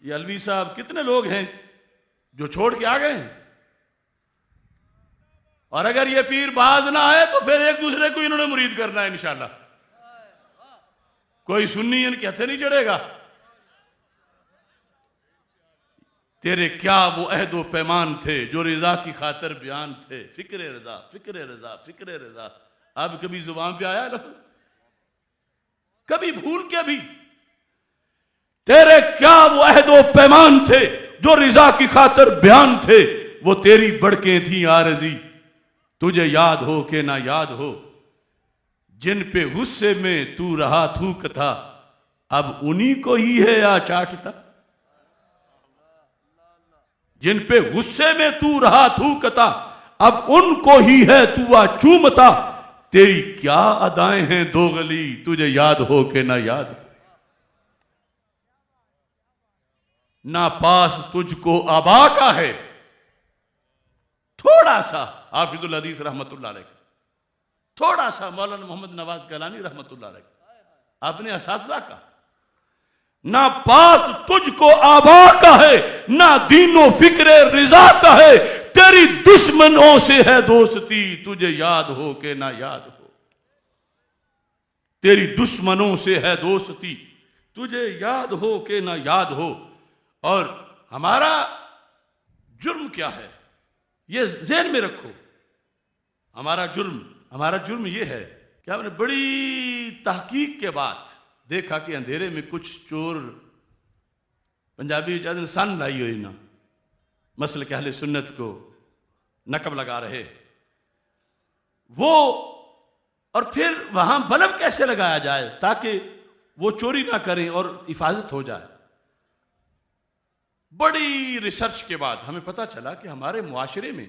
یہ علوی صاحب کتنے لوگ ہیں جو چھوڑ کے آ گئے ہیں، اور اگر یہ پیر باز نہ آئے تو پھر ایک دوسرے کو انہوں نے مرید کرنا ہے انشاءاللہ، کوئی سنی ان کے ہتھے نہیں چڑھے گا۔ تیرے کیا وہ عہد و پیمان تھے جو رضا کی خاطر بیان تھے، فکر رضا فکر رضا فکر رضا، اب کبھی زبان پہ آیا لفظ؟ کبھی بھول کے بھی؟ تیرے کیا وہ عہد و پیمان تھے جو رضا کی خاطر بیان تھے، وہ تیری بڑکیں تھیں عارضی، تجھے یاد ہو کہ نہ یاد ہو، جن پہ غصے میں تو رہا تھوکتا، اب انہی کو ہی ہے یا چاٹتا، جن پہ غصے میں تو رہا تھوکتا، اب ان کو ہی ہے تو آ چومتا، تیری کیا ادائیں ہیں دوغلی، تجھے یاد ہو کہ نہ یاد ہو، نہ پاس تجھ کو آبا کا ہے، تھوڑا سا حافظ الحدیث رحمت اللہ علیہ، تھوڑا سا مولانا محمد نواز گیلانی رحمت اللہ علیہ، اپنے اساتذہ کا، نہ پاس تجھ کو آبا کا ہے، نہ دین و فکر رضا کا ہے، تیری دشمنوں سے ہے دوستی، تجھے یاد ہو کہ نہ یاد ہو، تیری دشمنوں سے ہے دوستی، تجھے یاد ہو کہ نہ یاد ہو۔ اور ہمارا جرم کیا ہے یہ ذہن میں رکھو، ہمارا جرم یہ ہے کہ ہم نے بڑی تحقیق کے بعد دیکھا کہ اندھیرے میں کچھ چور، پنجابی نے سن لائی ہوئی نا، مسلک اہل سنت کو نقب لگا رہے وہ، اور پھر وہاں بلب کیسے لگایا جائے تاکہ وہ چوری نہ کریں اور حفاظت ہو جائے۔ بڑی ریسرچ کے بعد ہمیں پتہ چلا کہ ہمارے معاشرے میں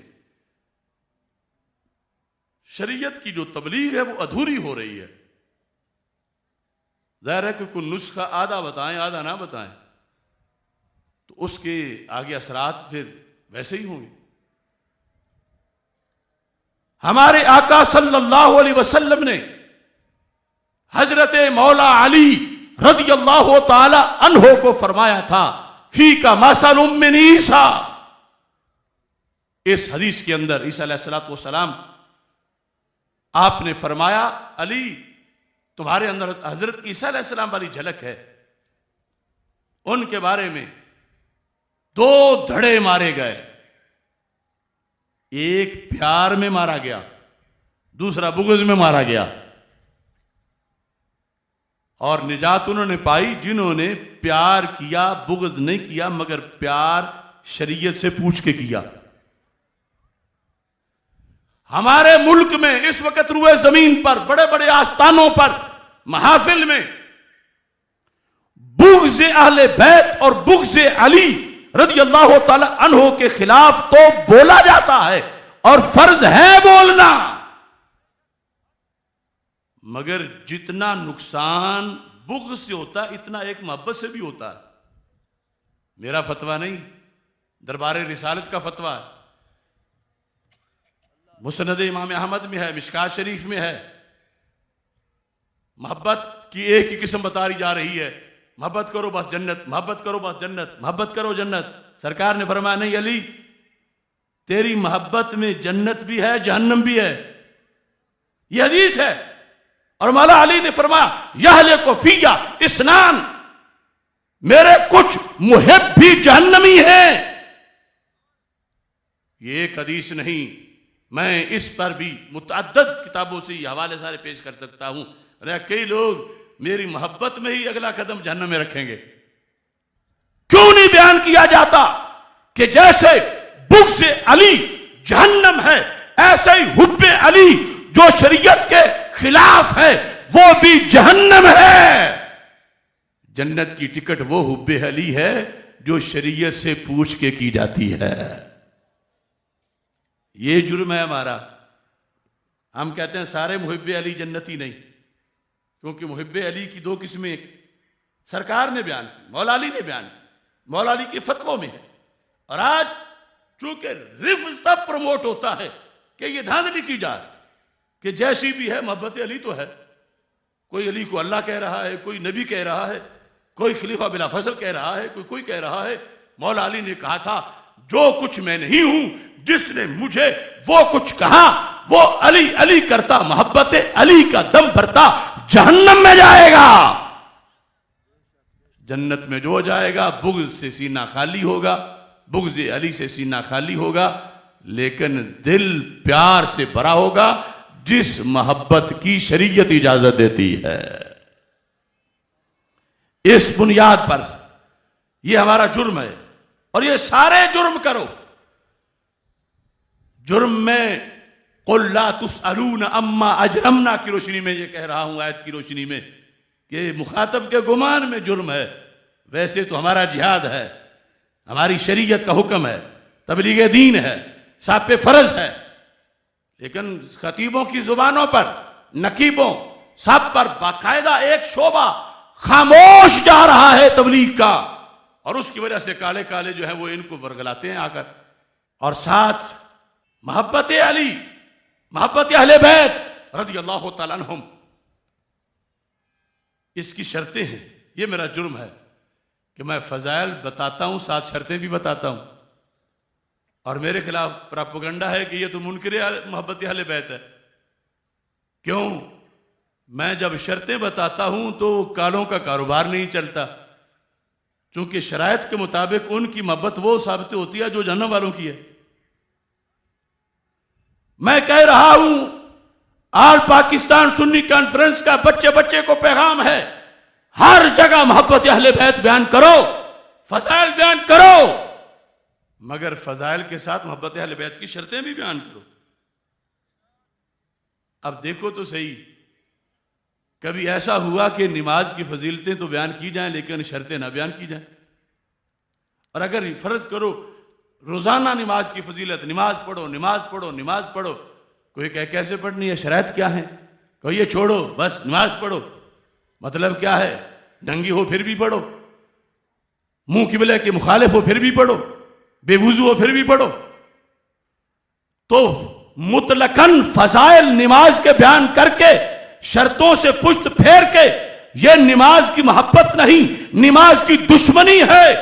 شریعت کی جو تبلیغ ہے وہ ادھوری ہو رہی ہے۔ ظاہر ہے کہ کوئی نسخہ آدھا بتائیں آدھا نہ بتائیں تو اس کے آگے اثرات پھر ویسے ہی ہوں گے۔ ہمارے آقا صلی اللہ علیہ وسلم نے حضرت مولا علی رضی اللہ تعالی عنہ کو فرمایا تھا فی کا مثل من عیسیٰ، اس حدیث کے اندر عیسیٰ علیہ السلام آپ نے فرمایا علی تمہارے اندر حضرت عیسیٰ علیہ السلام والی جھلک ہے، ان کے بارے میں 2 دھڑے مارے گئے، ایک پیار میں مارا گیا، دوسرا بغض میں مارا گیا، اور نجات انہوں نے پائی جنہوں نے پیار کیا بغض نہیں کیا، مگر پیار شریعت سے پوچھ کے کیا۔ ہمارے ملک میں اس وقت روئے زمین پر بڑے بڑے آستانوں پر محافل میں بغض اہل بیت اور بغض علی رضی اللہ تعالی عنہ کے خلاف تو بولا جاتا ہے اور فرض ہے بولنا، مگر جتنا نقصان بغض سے ہوتا ہے اتنا ایک محبت سے بھی ہوتا ہے۔ میرا فتویٰ نہیں، دربار رسالت کا فتویٰ ہے، مسند امام احمد میں ہے، مشکات شریف میں ہے۔ محبت کی ایک ہی قسم بتائی جا رہی ہے، محبت کرو بس جنت، محبت کرو بس جنت، محبت کرو جنت۔ سرکار نے فرمایا نہیں علی، تیری محبت میں جنت بھی ہے جہنم بھی ہے، یہ حدیث ہے۔ اور مولا علی نے فرمایا یہلک فی اثنان، میرے کچھ محب بھی جہنمی ہیں۔ یہ ایک حدیث نہیں، میں اس پر بھی متعدد کتابوں سے یہ حوالے سارے پیش کر سکتا ہوں. کئی لوگ میری محبت میں ہی اگلا قدم جہنم میں رکھیں گے. کیوں نہیں بیان کیا جاتا کہ جیسے بغض علی جہنم ہے، ایسے ہی حب علی جو شریعت کے خلاف ہے وہ بھی جہنم ہے. جنت کی ٹکٹ وہ حب علی ہے جو شریعت سے پوچھ کے کی جاتی ہے. یہ جرم ہے ہمارا. ہم کہتے ہیں سارے محب علی جنتی نہیں، کیونکہ محب علی کی دو قسمیں سرکار نے بیان کی، مولا علی نے بیان کی، مولا علی کے فتووں میں ہے. اور آج چونکہ رفض تب پروموٹ ہوتا ہے کہ یہ دھاندلی کی جائے کہ جیسی بھی ہے محبت علی تو ہے. کوئی علی کو اللہ کہہ رہا ہے، کوئی نبی کہہ رہا ہے، کوئی خلیفہ بلا فضل کہہ رہا ہے، کوئی کہہ رہا ہے. مولا علی نے کہا تھا جو کچھ میں نہیں ہوں، جس نے مجھے وہ کچھ کہا وہ علی علی کرتا، محبت علی کا دم بھرتا جہنم میں جائے گا. جنت میں جو جائے گا بغض سے سینہ خالی ہوگا، بغض علی سے سینہ خالی ہوگا، لیکن دل پیار سے بھرا ہوگا جس محبت کی شریعت اجازت دیتی ہے. اس بنیاد پر یہ ہمارا جرم ہے. اور یہ سارے جرم کرو. جرم میں قل لا تسألون اما اجرمنا کی روشنی میں یہ کہہ رہا ہوں، آیت کی روشنی میں، کہ مخاطب کے گمان میں جرم ہے. ویسے تو ہمارا جہاد ہے، ہماری شریعت کا حکم ہے، تبلیغ دین ہے، سب پہ فرض ہے. لیکن خطیبوں کی زبانوں پر، نقیبوں سب پر باقاعدہ ایک شعبہ خاموش جا رہا ہے تبلیغ کا، اور اس کی وجہ سے کالے کالے جو ہیں وہ ان کو ورگلاتے ہیں آ کر. اور ساتھ محبت علی، محبت اہل بیت رضی اللہ تعالیٰ عنہم، اس کی شرطیں ہیں. یہ میرا جرم ہے کہ میں فضائل بتاتا ہوں، ساتھ شرطیں بھی بتاتا ہوں. اور میرے خلاف پراپوگنڈا ہے کہ یہ تو منکر محبت اہل بیت ہے. کیوں؟ میں جب شرطیں بتاتا ہوں تو کالوں کا کاروبار نہیں چلتا، چونکہ شرائط کے مطابق ان کی محبت وہ ثابت ہوتی ہے جو جہنم والوں کی ہے. میں کہہ رہا ہوں آل پاکستان سنی کانفرنس کا بچے بچے کو پیغام ہے، ہر جگہ محبت اہل بیت بیان کرو، فضائل بیان کرو، مگر فضائل کے ساتھ محبت اہل بیت کی شرطیں بھی بیان کرو. اب دیکھو تو صحیح، کبھی ایسا ہوا کہ نماز کی فضیلتیں تو بیان کی جائیں لیکن شرطیں نہ بیان کی جائیں. اور اگر فرض کرو روزانہ نماز کی فضیلت، نماز پڑھو نماز پڑھو نماز پڑھو، کوئی کہے کیسے پڑھنی ہے، شرائط کیا ہیں، کوئی یہ چھوڑو بس نماز پڑھو. مطلب کیا ہے؟ ننگی ہو پھر بھی پڑھو، منہ قبلہ کے مخالف ہو پھر بھی پڑھو، بے وضو ہو پھر بھی پڑھو. تو مطلقاً فضائل نماز کے بیان کر کے شرطوں سے پشت پھیر کے یہ نماز کی محبت نہیں، نماز کی دشمنی ہے.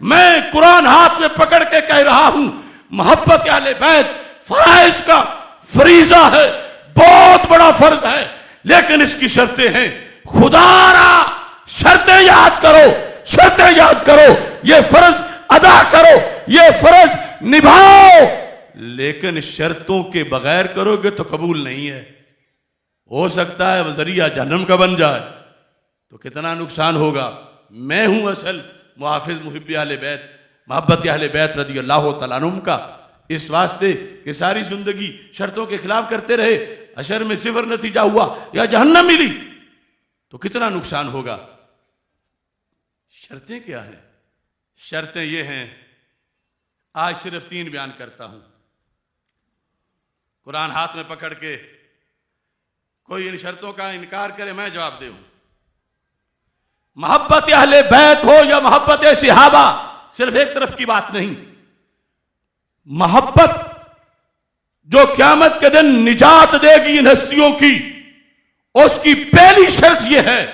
میں قرآن ہاتھ میں پکڑ کے کہہ رہا ہوں محبت اہل بیت فرائض کا فریضہ ہے، بہت بڑا فرض ہے، لیکن اس کی شرطیں ہیں. خدا را شرطیں یاد کرو، شرطیں یاد کرو، یہ فرض ادا کرو، یہ فرض نبھاؤ. لیکن شرطوں کے بغیر کرو گے تو قبول نہیں ہے. ہو سکتا ہے وہ ذریعہ جہنم کا بن جائے تو کتنا نقصان ہوگا. میں ہوں اصل محافظ محب اہل بیت، محبت اہل بیت رضی اللہ تعالیٰ عنہم کا، اس واسطے کہ ساری زندگی شرطوں کے خلاف کرتے رہے، حشر میں صفر نتیجہ ہوا یا جہنم ملی تو کتنا نقصان ہوگا. شرطیں کیا ہیں؟ شرطیں یہ ہیں، آج صرف 3 بیان کرتا ہوں. قرآن ہاتھ میں پکڑ کے کوئی ان شرطوں کا انکار کرے میں جواب دے ہوں. محبت اہل بیت ہو یا محبت صحابہ، صرف ایک طرف کی بات نہیں. محبت جو قیامت کے دن نجات دے گی ان ہستیوں کی، اس کی پہلی شرط یہ ہے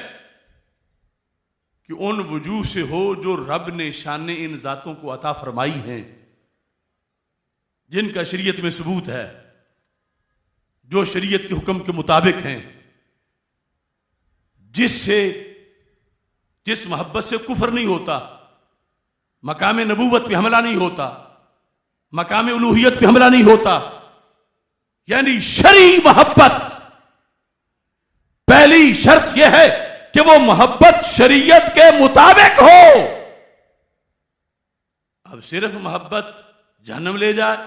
کہ ان وجوہ سے ہو جو رب نے شان ان ذاتوں کو عطا فرمائی ہیں، جن کا شریعت میں ثبوت ہے، جو شریعت کے حکم کے مطابق ہیں، جس محبت سے کفر نہیں ہوتا، مقام نبوت پہ حملہ نہیں ہوتا، مقام الوہیت پہ حملہ نہیں ہوتا، یعنی شرعی محبت، پہلی شرط یہ ہے کہ وہ محبت شریعت کے مطابق ہو۔ اب صرف محبت جہنم لے جائے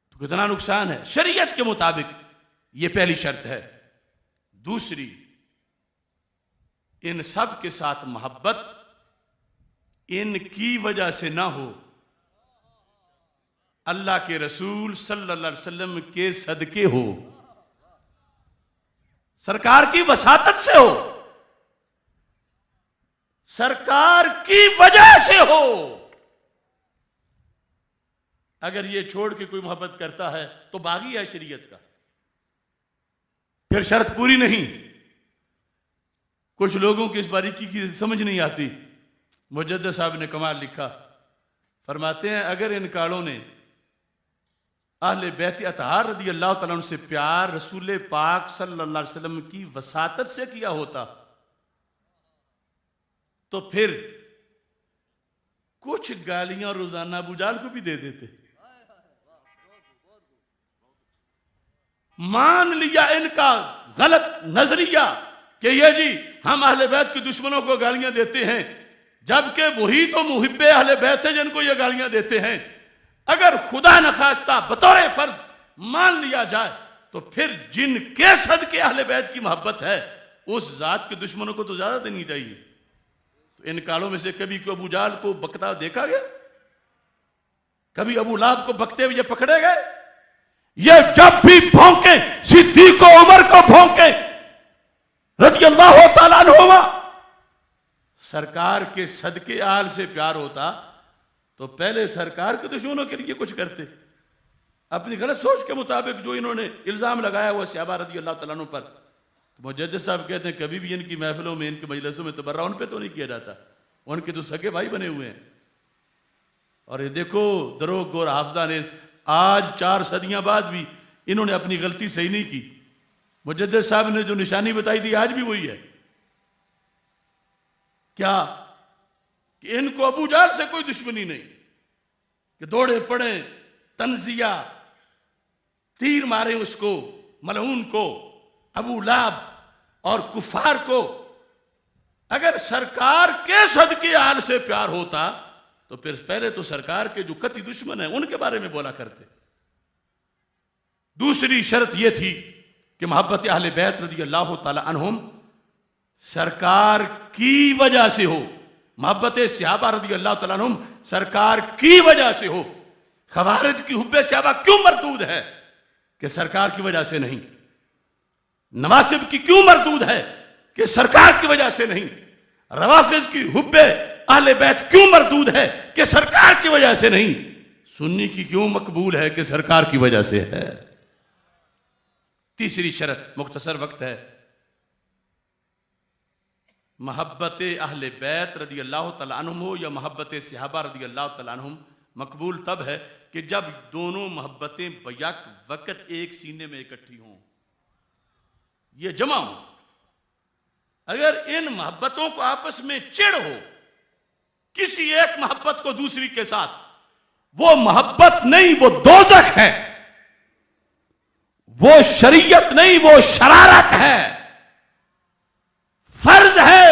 تو کتنا نقصان ہے۔ شریعت کے مطابق، یہ پہلی شرط ہے۔ دوسری، ان سب کے ساتھ محبت ان کی وجہ سے نہ ہو، اللہ کے رسول صلی اللہ علیہ وسلم کے صدقے ہو، سرکار کی وساطت سے ہو، سرکار کی وجہ سے ہو۔ اگر یہ چھوڑ کے کوئی محبت کرتا ہے تو باغی ہے شریعت کا، پھر شرط پوری نہیں۔ کچھ لوگوں کی اس باریکی کی سمجھ نہیں آتی۔ مجدد صاحب نے کمال لکھا، فرماتے ہیں اگر ان کاڑوں نے اہل بیت اطہار رضی اللہ تعالیٰ عنہ سے پیار رسول پاک صلی اللہ علیہ وسلم کی وساطت سے کیا ہوتا تو پھر کچھ گالیاں روزانہ ابو جہل کو بھی دے دیتے۔ مان لیا ان کا غلط نظریہ کہ یہ جی ہم اہل بیت کے دشمنوں کو گالیاں دیتے ہیں، جبکہ وہی تو محب اہل بیت ہیں جن کو یہ گالیاں دیتے ہیں۔ اگر خدا نخواستہ بطور فرض مان لیا جائے تو پھر جن کے صدقے اہل بیت کی محبت ہے اس ذات کے دشمنوں کو تو زیادہ دینی چاہیے۔ تو ان کالوں میں سے کبھی کوئی ابو جہل کو بکتا دیکھا گیا؟ کبھی ابو لہب کو بکتے ہوئے پکڑے گئے؟ یہ جب بھی بھونکے صدیق و عمر کو بھونکے رضی اللہ تعالیٰ عنہما، سرکار کے صدقے آل سے پیار ہوتا تو پہلے سرکار کے دشمنوں کے لیے کچھ کرتے۔ اپنی غلط سوچ کے مطابق جو انہوں نے الزام لگایا ہوا صحابہ رضی اللہ تعالیٰ عنہ پر، تو مجدد صاحب کہتے ہیں کبھی بھی ان کی محفلوں میں، ان کے مجلسوں میں تبرہ ان پہ تو نہیں کیا جاتا، ان کے تو سگے بھائی بنے ہوئے ہیں۔ اور یہ دیکھو دروغ اور حافظہ نے آج 4 صدیاں بعد بھی انہوں نے اپنی غلطی صحیح نہیں کی۔ مجدد صاحب نے جو نشانی بتائی تھی آج بھی وہی ہے۔ کیا کہ ان کو ابو جہل سے کوئی دشمنی نہیں کہ دوڑے پڑے تنزیہ تیر مارے اس کو، ملعون کو، ابو لہب اور کفار کو۔ اگر سرکار کے صدقے آل سے پیار ہوتا تو پھر پہلے تو سرکار کے جو قطعی دشمن ہیں ان کے بارے میں بولا کرتے۔ دوسری شرط یہ تھی کہ محبت اہل بیت رضی اللہ تعالی عنہم سرکار کی وجہ سے ہو، محبت صحابہ رضی اللہ تعالیٰ عنہم سرکار کی وجہ سے ہو۔ خوارج کی حب صحابہ کیوں مردود ہے کہ سرکار کی وجہ سے نہیں؟ نواسب کی کیوں مردود ہے کہ سرکار کی وجہ سے نہیں؟ روافض کی حب اہل بیت کیوں مردود ہے کہ سرکار کی وجہ سے نہیں؟ سنی کی کیوں مقبول ہے کہ سرکار کی وجہ سے ہے؟ تیسری شرط، مختصر وقت ہے، محبت اہل بیت رضی اللہ تعالیٰ عنہم ہو یا محبت صحابہ رضی اللہ تعالیٰ عنہم، مقبول تب ہے کہ جب دونوں محبتیں بیک وقت ایک سینے میں اکٹھی ہوں، یہ جمع ہوں۔ اگر ان محبتوں کو آپس میں چڑ ہو کسی ایک محبت کو دوسری کے ساتھ، وہ محبت نہیں، وہ دوزخ ہے، وہ شریعت نہیں، وہ شرارت ہے۔ فرض ہے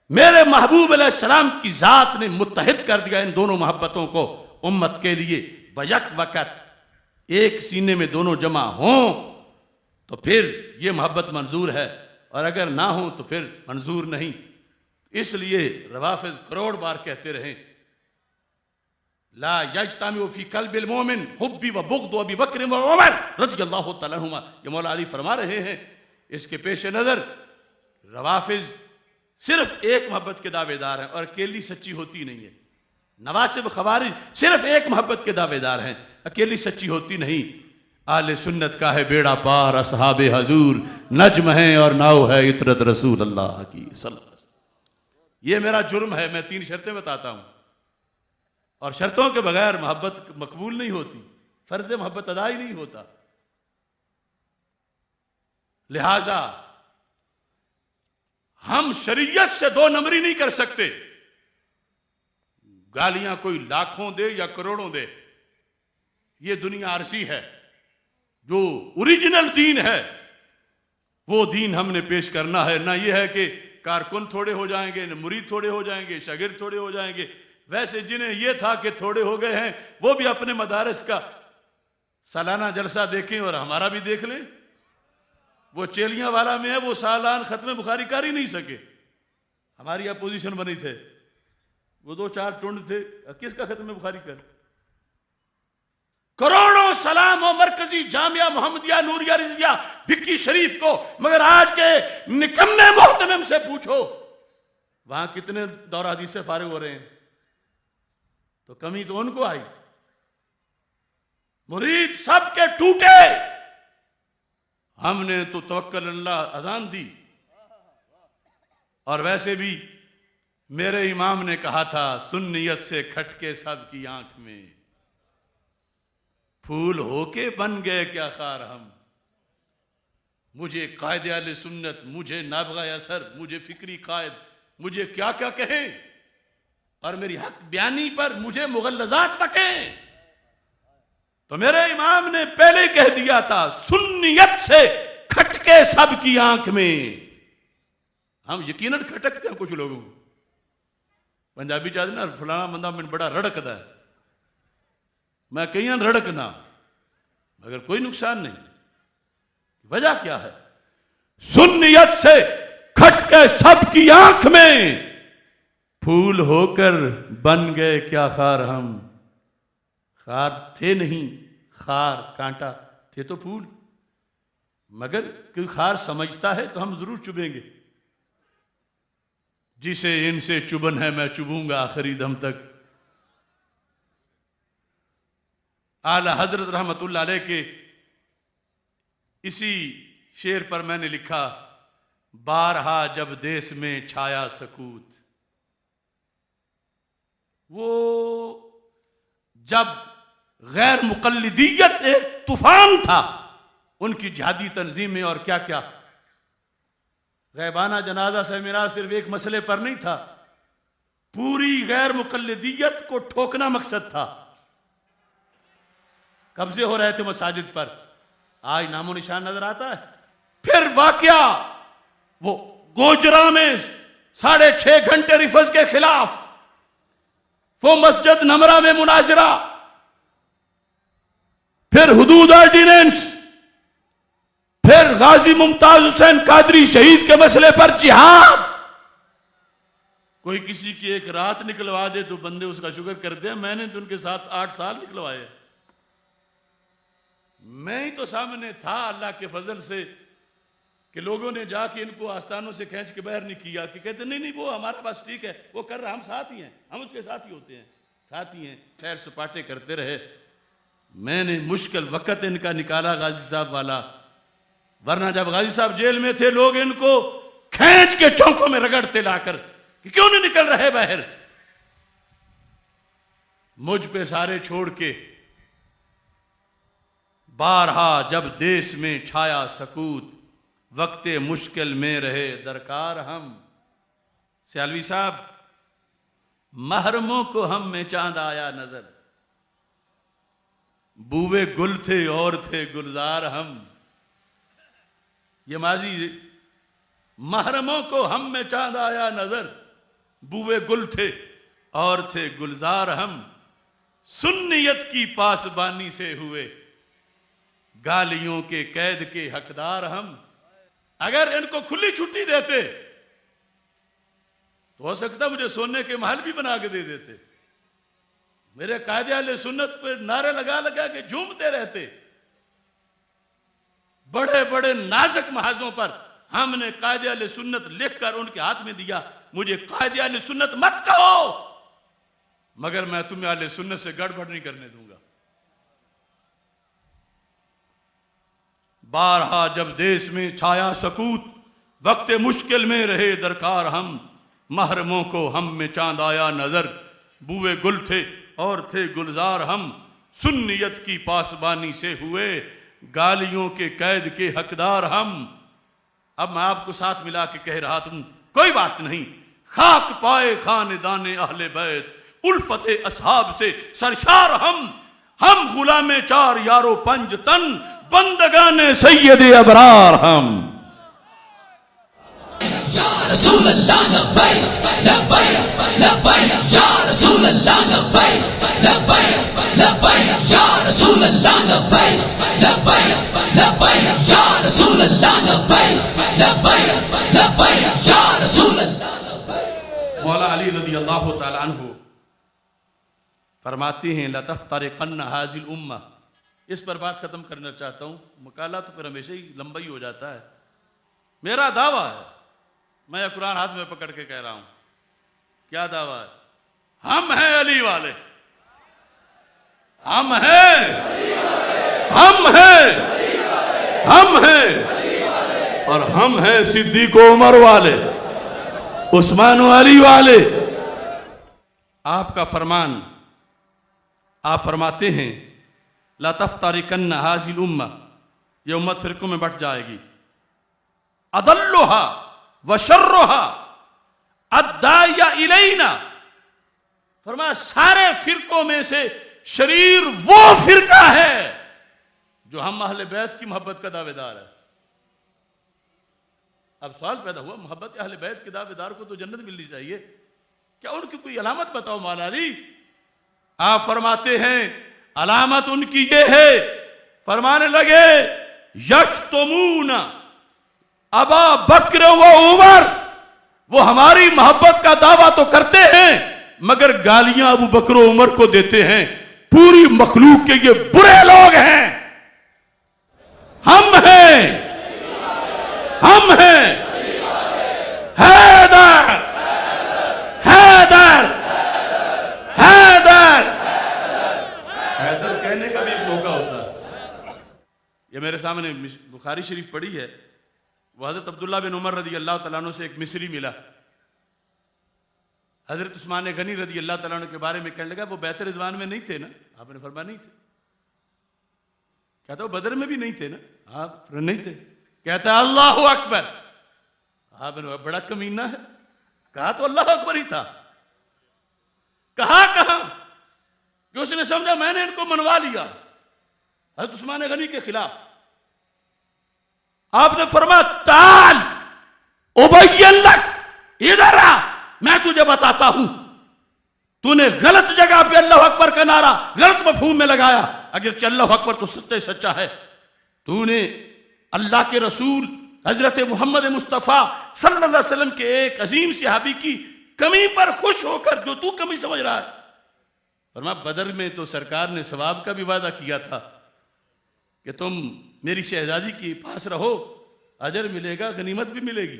میرے محبوب علیہ السلام کی ذات نے متحد کر دیا ان دونوں محبتوں کو امت کے لیے، بیک وقت ایک سینے میں دونوں جمع ہوں تو پھر یہ محبت منظور ہے، اور اگر نہ ہوں تو پھر منظور نہیں۔ اس لیے روافض کروڑ بار کہتے رہے لا یجتمع فی قلب المومن حب و بغض ابی بکر و عمر رضی اللہ تعالیٰ عنہما۔ یہ مولا علی فرما رہے ہیں۔ اس کے پیش نظر روافض صرف ایک محبت کے دعوے دار ہیں اور اکیلی سچی ہوتی نہیں ہے۔ نواسب خوارج صرف ایک محبت کے دعوے دار ہیں، اکیلی سچی ہوتی نہیں۔ اہل سنت کا ہے بیڑا پار، اصحاب حضور نجم ہیں اور ناؤ ہے عطرت رسول اللہ کی صلی اللہ علیہ وسلم۔ یہ میرا جرم ہے، میں 3 شرطیں بتاتا ہوں، اور شرطوں کے بغیر محبت مقبول نہیں ہوتی، فرض محبت ادا ہی نہیں ہوتا۔ لہذا ہم شریعت سے 2 نمبری نہیں کر سکتے۔ گالیاں کوئی لاکھوں دے یا کروڑوں دے، یہ دنیا عارضی ہے۔ جو اوریجنل دین ہے وہ دین ہم نے پیش کرنا ہے. نہ یہ ہے کہ کارکن تھوڑے ہو جائیں گے، مرید تھوڑے ہو جائیں گے، شاگرد تھوڑے ہو جائیں گے. ویسے جنہیں یہ تھا کہ تھوڑے ہو گئے ہیں وہ بھی اپنے مدارس کا سالانہ جلسہ دیکھیں اور ہمارا بھی دیکھ لیں. وہ چیلیاں والا میں ہے، وہ سالان ختم بخاری کر ہی نہیں سکے. ہماری اپوزیشن بنی تھے، وہ 2-4 ٹنڈ تھے، کس کا ختم بخاری کر؟ کروڑوں سلام ہو مرکزی جامعہ محمدیہ نوریہ رضویہ بھکی شریف کو، مگر آج کے نکمے محتمم سے پوچھو وہاں کتنے دور حدیث سے فارغ ہو رہے ہیں. تو کمی تو ان کو آئی. مرید سب کے ٹوٹے. ہم نے تو توکل اللہ اذان دی. اور ویسے بھی میرے امام نے کہا تھا سنیت سے کھٹکے سب کی آنکھ میں، پھول ہو کے بن گئے کیا خار ہم. مجھے قائد اہل سنت، مجھے نابغہ اثر، مجھے فکری قائد، مجھے کیا کیا کہیں، اور میری حق بیانی پر مجھے مغلظات بکیں. تو میرے امام نے پہلے کہہ دیا تھا سنیت سے کھٹکے سب کی آنکھ میں. ہم یقیناً کھٹکتے ہیں کچھ لوگوں کو. پنجابی چاہتے نا فلانا بندہ میں بڑا رڑکتا ہے. میں کہیں رڑکنا مگر کوئی نقصان نہیں. وجہ کیا ہے؟ سنیت سے کھٹکے سب کی آنکھ میں، پھول ہو کر بن گئے کیا خار ہم. خار تھے نہیں، خار کانٹا تھے تو پھول. مگر کوئی خار سمجھتا ہے تو ہم ضرور چبیں گے. جسے ان سے چبن ہے میں چبوں گا آخری دم تک. اعلی حضرت رحمت اللہ علیہ کے اسی شعر پر میں نے لکھا بارہا جب دیس میں چھایا سکوت. وہ جب غیر مقلدیت ایک طوفان تھا ان کی جہادی تنظیم میں، اور کیا کیا غیبانہ جنازہ سیمینار صرف ایک مسئلے پر نہیں تھا، پوری غیر مقلدیت کو ٹھوکنا مقصد تھا. قبضے ہو رہے تھے مساجد پر، آج نام و نشان نظر آتا ہے. پھر واقعہ وہ گوجرا میں 6.5 گھنٹے ریفض کے خلاف، وہ مسجد نمرہ میں مناظرہ، پھر حدود آرڈیننس، پھر غازی ممتاز حسین قادری شہید کے مسئلے پر جہاد. کوئی کسی کی ایک رات نکلوا دے تو بندے اس کا شکر کرتے ہیں. میں نے تو ان کے ساتھ 8 سال نکلوائے. میں ہی تو سامنے تھا اللہ کے فضل سے کہ لوگوں نے جا کے ان کو آستانوں سے کھینچ کے باہر نہیں کیا کہ کہتے نہیں وہ ہمارا پاس ٹھیک ہے، وہ کر رہا، ہم ساتھ ہی ہیں، ہم اس کے ساتھ ہی ہوتے ہیں، ساتھ ہی ہیں. سیر سپاٹے کرتے رہے. میں نے مشکل وقت ان کا نکالا غازی صاحب والا، ورنہ جب غازی صاحب جیل میں تھے لوگ ان کو کھینچ کے چونکوں میں رگڑتے لا کر کہ کیوں نہیں نکل رہے باہر. مجھ پہ سارے چھوڑ کے بارہا جب دیس میں چھایا سکوت، وقت مشکل میں رہے درکار ہم. سیالوی صاحب محرموں کو ہم میں چاند آیا نظر، بوئے گل تھے اور تھے گلزار ہم. یہ ماضی. محرموں کو ہم میں چاند آیا نظر، بوئے گل تھے اور تھے گلزار ہم. سنیت کی پاسبانی سے ہوئے گالیوں کے قید کے حقدار ہم. اگر ان کو کھلی چھٹی دیتے تو ہو سکتا مجھے سونے کے محل بھی بنا کے دے دیتے. میرے قائد اہل سنت پر نعرے لگا لگا کے جھومتے رہتے. بڑے بڑے نازک محاذوں پر ہم نے قائد اہل سنت لکھ کر ان کے ہاتھ میں دیا، مجھے قائد اہل سنت مت کہو مگر میں تمہیں اہل سنت سے گڑبڑ نہیں کرنے دوں گا. بارہا جب دیس میں چھایا سکوت، وقت مشکل میں رہے درکار ہم. محرموں کو ہم میں چاند آیا نظر، بوئے گل تھے اور تھے گلزار ہم. سنیت کی پاسبانی سے ہوئے گالیوں کے قید کے حقدار ہم. اب میں آپ کو ساتھ ملا کے کہہ رہا تم کوئی بات نہیں، خاک پائے خاندان اہل بیت، الفت اصحاب سے سرشار ہم. ہم غلام 4 یارو 5 تن، بندگان سید ابرار ہم. یا رسول اللہ لبیک لبیک لبیک یا رسول اللہ لبیک لبیک لبیک یا رسول اللہ لبیک لبیک لبیک یا رسول اللہ لبیک لبیک لبیک یا رسول اللہ لبیک. مولا علی رضی اللہ تعالیٰ عنہ فرماتے ہیں لَتَفْتَرِقَنَّ هَذِهِ الْأُمَّةِ. اس پر بات ختم کرنا چاہتا ہوں، مقالہ تو پھر ہمیشہ ہی لمبا ہی ہو جاتا ہے. میرا دعویٰ ہے، میں یہ قرآن ہاتھ میں پکڑ کے کہہ رہا ہوں. کیا دعویٰ ہے؟ ہم ہیں علی والے، ہم ہیں، ہم ہیں، ہم ہیں، اور ہم ہیں صدیق و عمر والے، عثمان و علی والے. آپ کا فرمان، آپ فرماتے ہیں لا تفترقن هذه الامه، یہ امت فرقوں میں بٹ جائے گی. اضلها وشرها الداعی الینا، فرمایا سارے فرقوں میں سے شریر وہ فرقہ ہے جو ہم اہل بیت کی محبت کا دعوے دار ہے. اب سوال پیدا ہوا، محبت اہل بیت کے دعوے دار کو تو جنت ملنی چاہیے، کیا ان کی کوئی علامت بتاؤ مولا علی؟ آپ فرماتے ہیں علامت ان کی یہ ہے، فرمانے لگے یشتمون ابا بکر و عمر، وہ ہماری محبت کا دعویٰ تو کرتے ہیں مگر گالیاں ابو بکر و عمر کو دیتے ہیں. پوری مخلوق کے یہ برے لوگ ہیں. ہم ہیں، ہم ہیں حیدر، حیدر، حیدر. حیدر کہنے کا بھی ایک موقع ہوتا ہے. یہ میرے سامنے بخاری شریف پڑھی ہے، وہ حضرت عبداللہ بن عمر رضی اللہ تعالیٰ عنہ سے ایک مصری ملا. حضرت عثمان غنی رضی اللہ تعالیٰ عنہ کے بارے میں کہنے لگا وہ بیت رضوان میں نہیں تھے نا؟ آپ نے فرمایا نہیں تھے. کہتا وہ بدر میں بھی نہیں تھے نا؟ آپ نہیں تھے. کہتا اللہ اکبر. آپ نے بڑا کمینہ ہے، کہا تو اللہ اکبر ہی تھا. کہا کہ اس نے سمجھا میں نے ان کو منوا لیا حضرت عثمان غنی کے خلاف. آپ نے فرمایا تعال ابین لک، ادھر آ میں تجھے بتاتا ہوں. تو نے غلط جگہ پہ اللہ اکبر کا نعرہ غلط مفہوم میں لگایا. اگرچہ اللہ اکبر تو سچا ہے، تو نے اللہ کے رسول حضرت محمد مصطفیٰ صلی اللہ علیہ وسلم کے ایک عظیم صحابی کی کمی پر خوش ہو کر جو تو کمی سمجھ رہا ہے. فرمایا بدر میں تو سرکار نے ثواب کا بھی وعدہ کیا تھا کہ تم میری شہزادی کے پاس رہو، اجر ملے گا، غنیمت بھی ملے گی.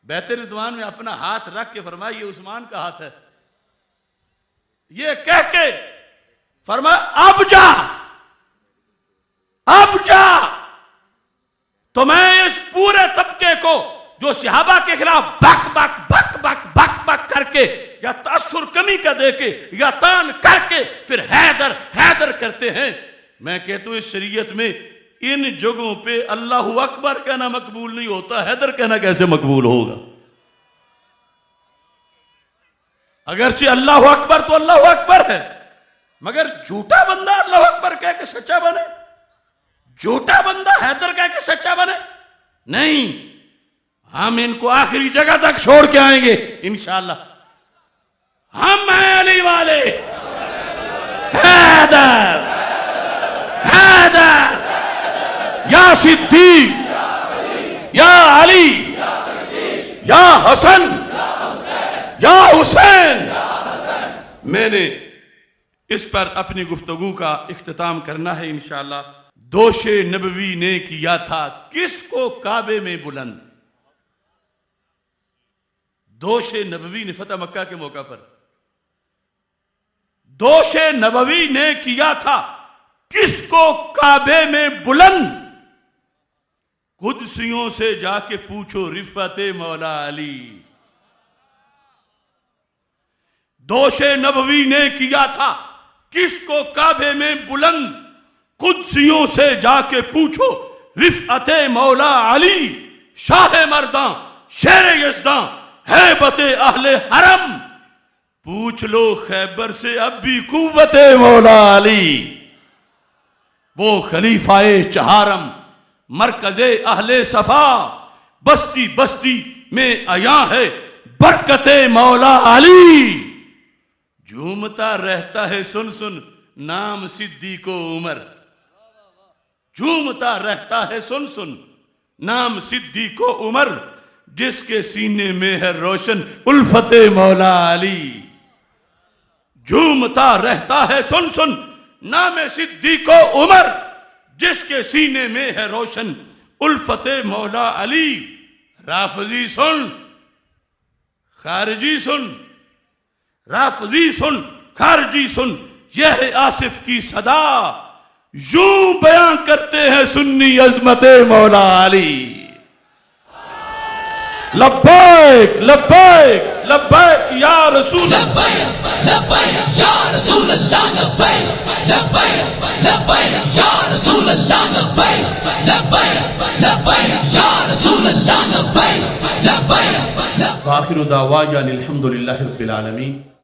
بیت رضوان میں اپنا ہاتھ رکھ کے فرمایا یہ عثمان کا ہاتھ ہے. یہ کہہ کے فرمایا اب جا، اب جا. تو میں اس پورے طبقے کو جو صحابہ کے خلاف بک بک بک بک بک بک کر کے یا تاثر کمی کا دے کے یا تان کر کے پھر حیدر حیدر کرتے ہیں، میں کہتا ہوں اس شریعت میں ان جگہوں پہ اللہ اکبر کہنا مقبول نہیں ہوتا، حیدر کہنا کیسے مقبول ہوگا؟ اگرچہ اللہ اکبر تو اللہ اکبر ہے، مگر جھوٹا بندہ اللہ اکبر کہہ کے سچا بنے، جھوٹا بندہ حیدر کہہ کے سچا بنے نہیں. ہم ان کو آخری جگہ تک چھوڑ کے آئیں گے انشاءاللہ. ہم ہیں علی والے. حیدر، حیدر، یا صدیق، یا علی، یا حسن، یا حسین. میں نے اس پر اپنی گفتگو کا اختتام کرنا ہے انشاءاللہ. دوش نبوی نے کیا تھا کس کو کعبے میں بلند. دوش نبوی نے فتح مکہ کے موقع پر دوش نبوی نے کیا تھا کس کو کعبے میں بلند. قدسیوں سے جا کے پوچھو رفعت مولا علی. دوش نبوی نے کیا تھا کس کو کعبے میں بلند. قدسیوں سے جا کے پوچھو رفعت مولا علی. شاہ مرداں شیر یزداں ہیبت اہل حرم. پوچھ لو خیبر سے اب بھی قوت مولا علی. وہ خلیفہ چہارم مرکز اہل صفا، بستی بستی میں عیاں ہے برکت مولا علی، جھومتا رہتا ہے سن سن نام صدیق و عمر، جھومتا رہتا ہے سن سن نام صدیق و عمر، جس کے سینے میں ہے روشن الفت مولا علی، جھومتا رہتا ہے سن سن نام صدیق و عمر، جس کے سینے میں ہے روشن الفت مولا علی۔ رافضی سن، خارجی سن، رافضی سن، خارجی سن، یہ ہے آصف کی صدا، یوں بیان کرتے ہیں سنی عظمت مولا علی۔ لبیک لبیک لبیک یا رسول لبیک لبیک یا رسول اللہ، لبیک لبیک لبیک یا رسول اللہ، لبیک لبیک لبیک یا رسول اللہ، لبیک لبیک۔ وآخر دعوانا الحمد للہ رب العالمین۔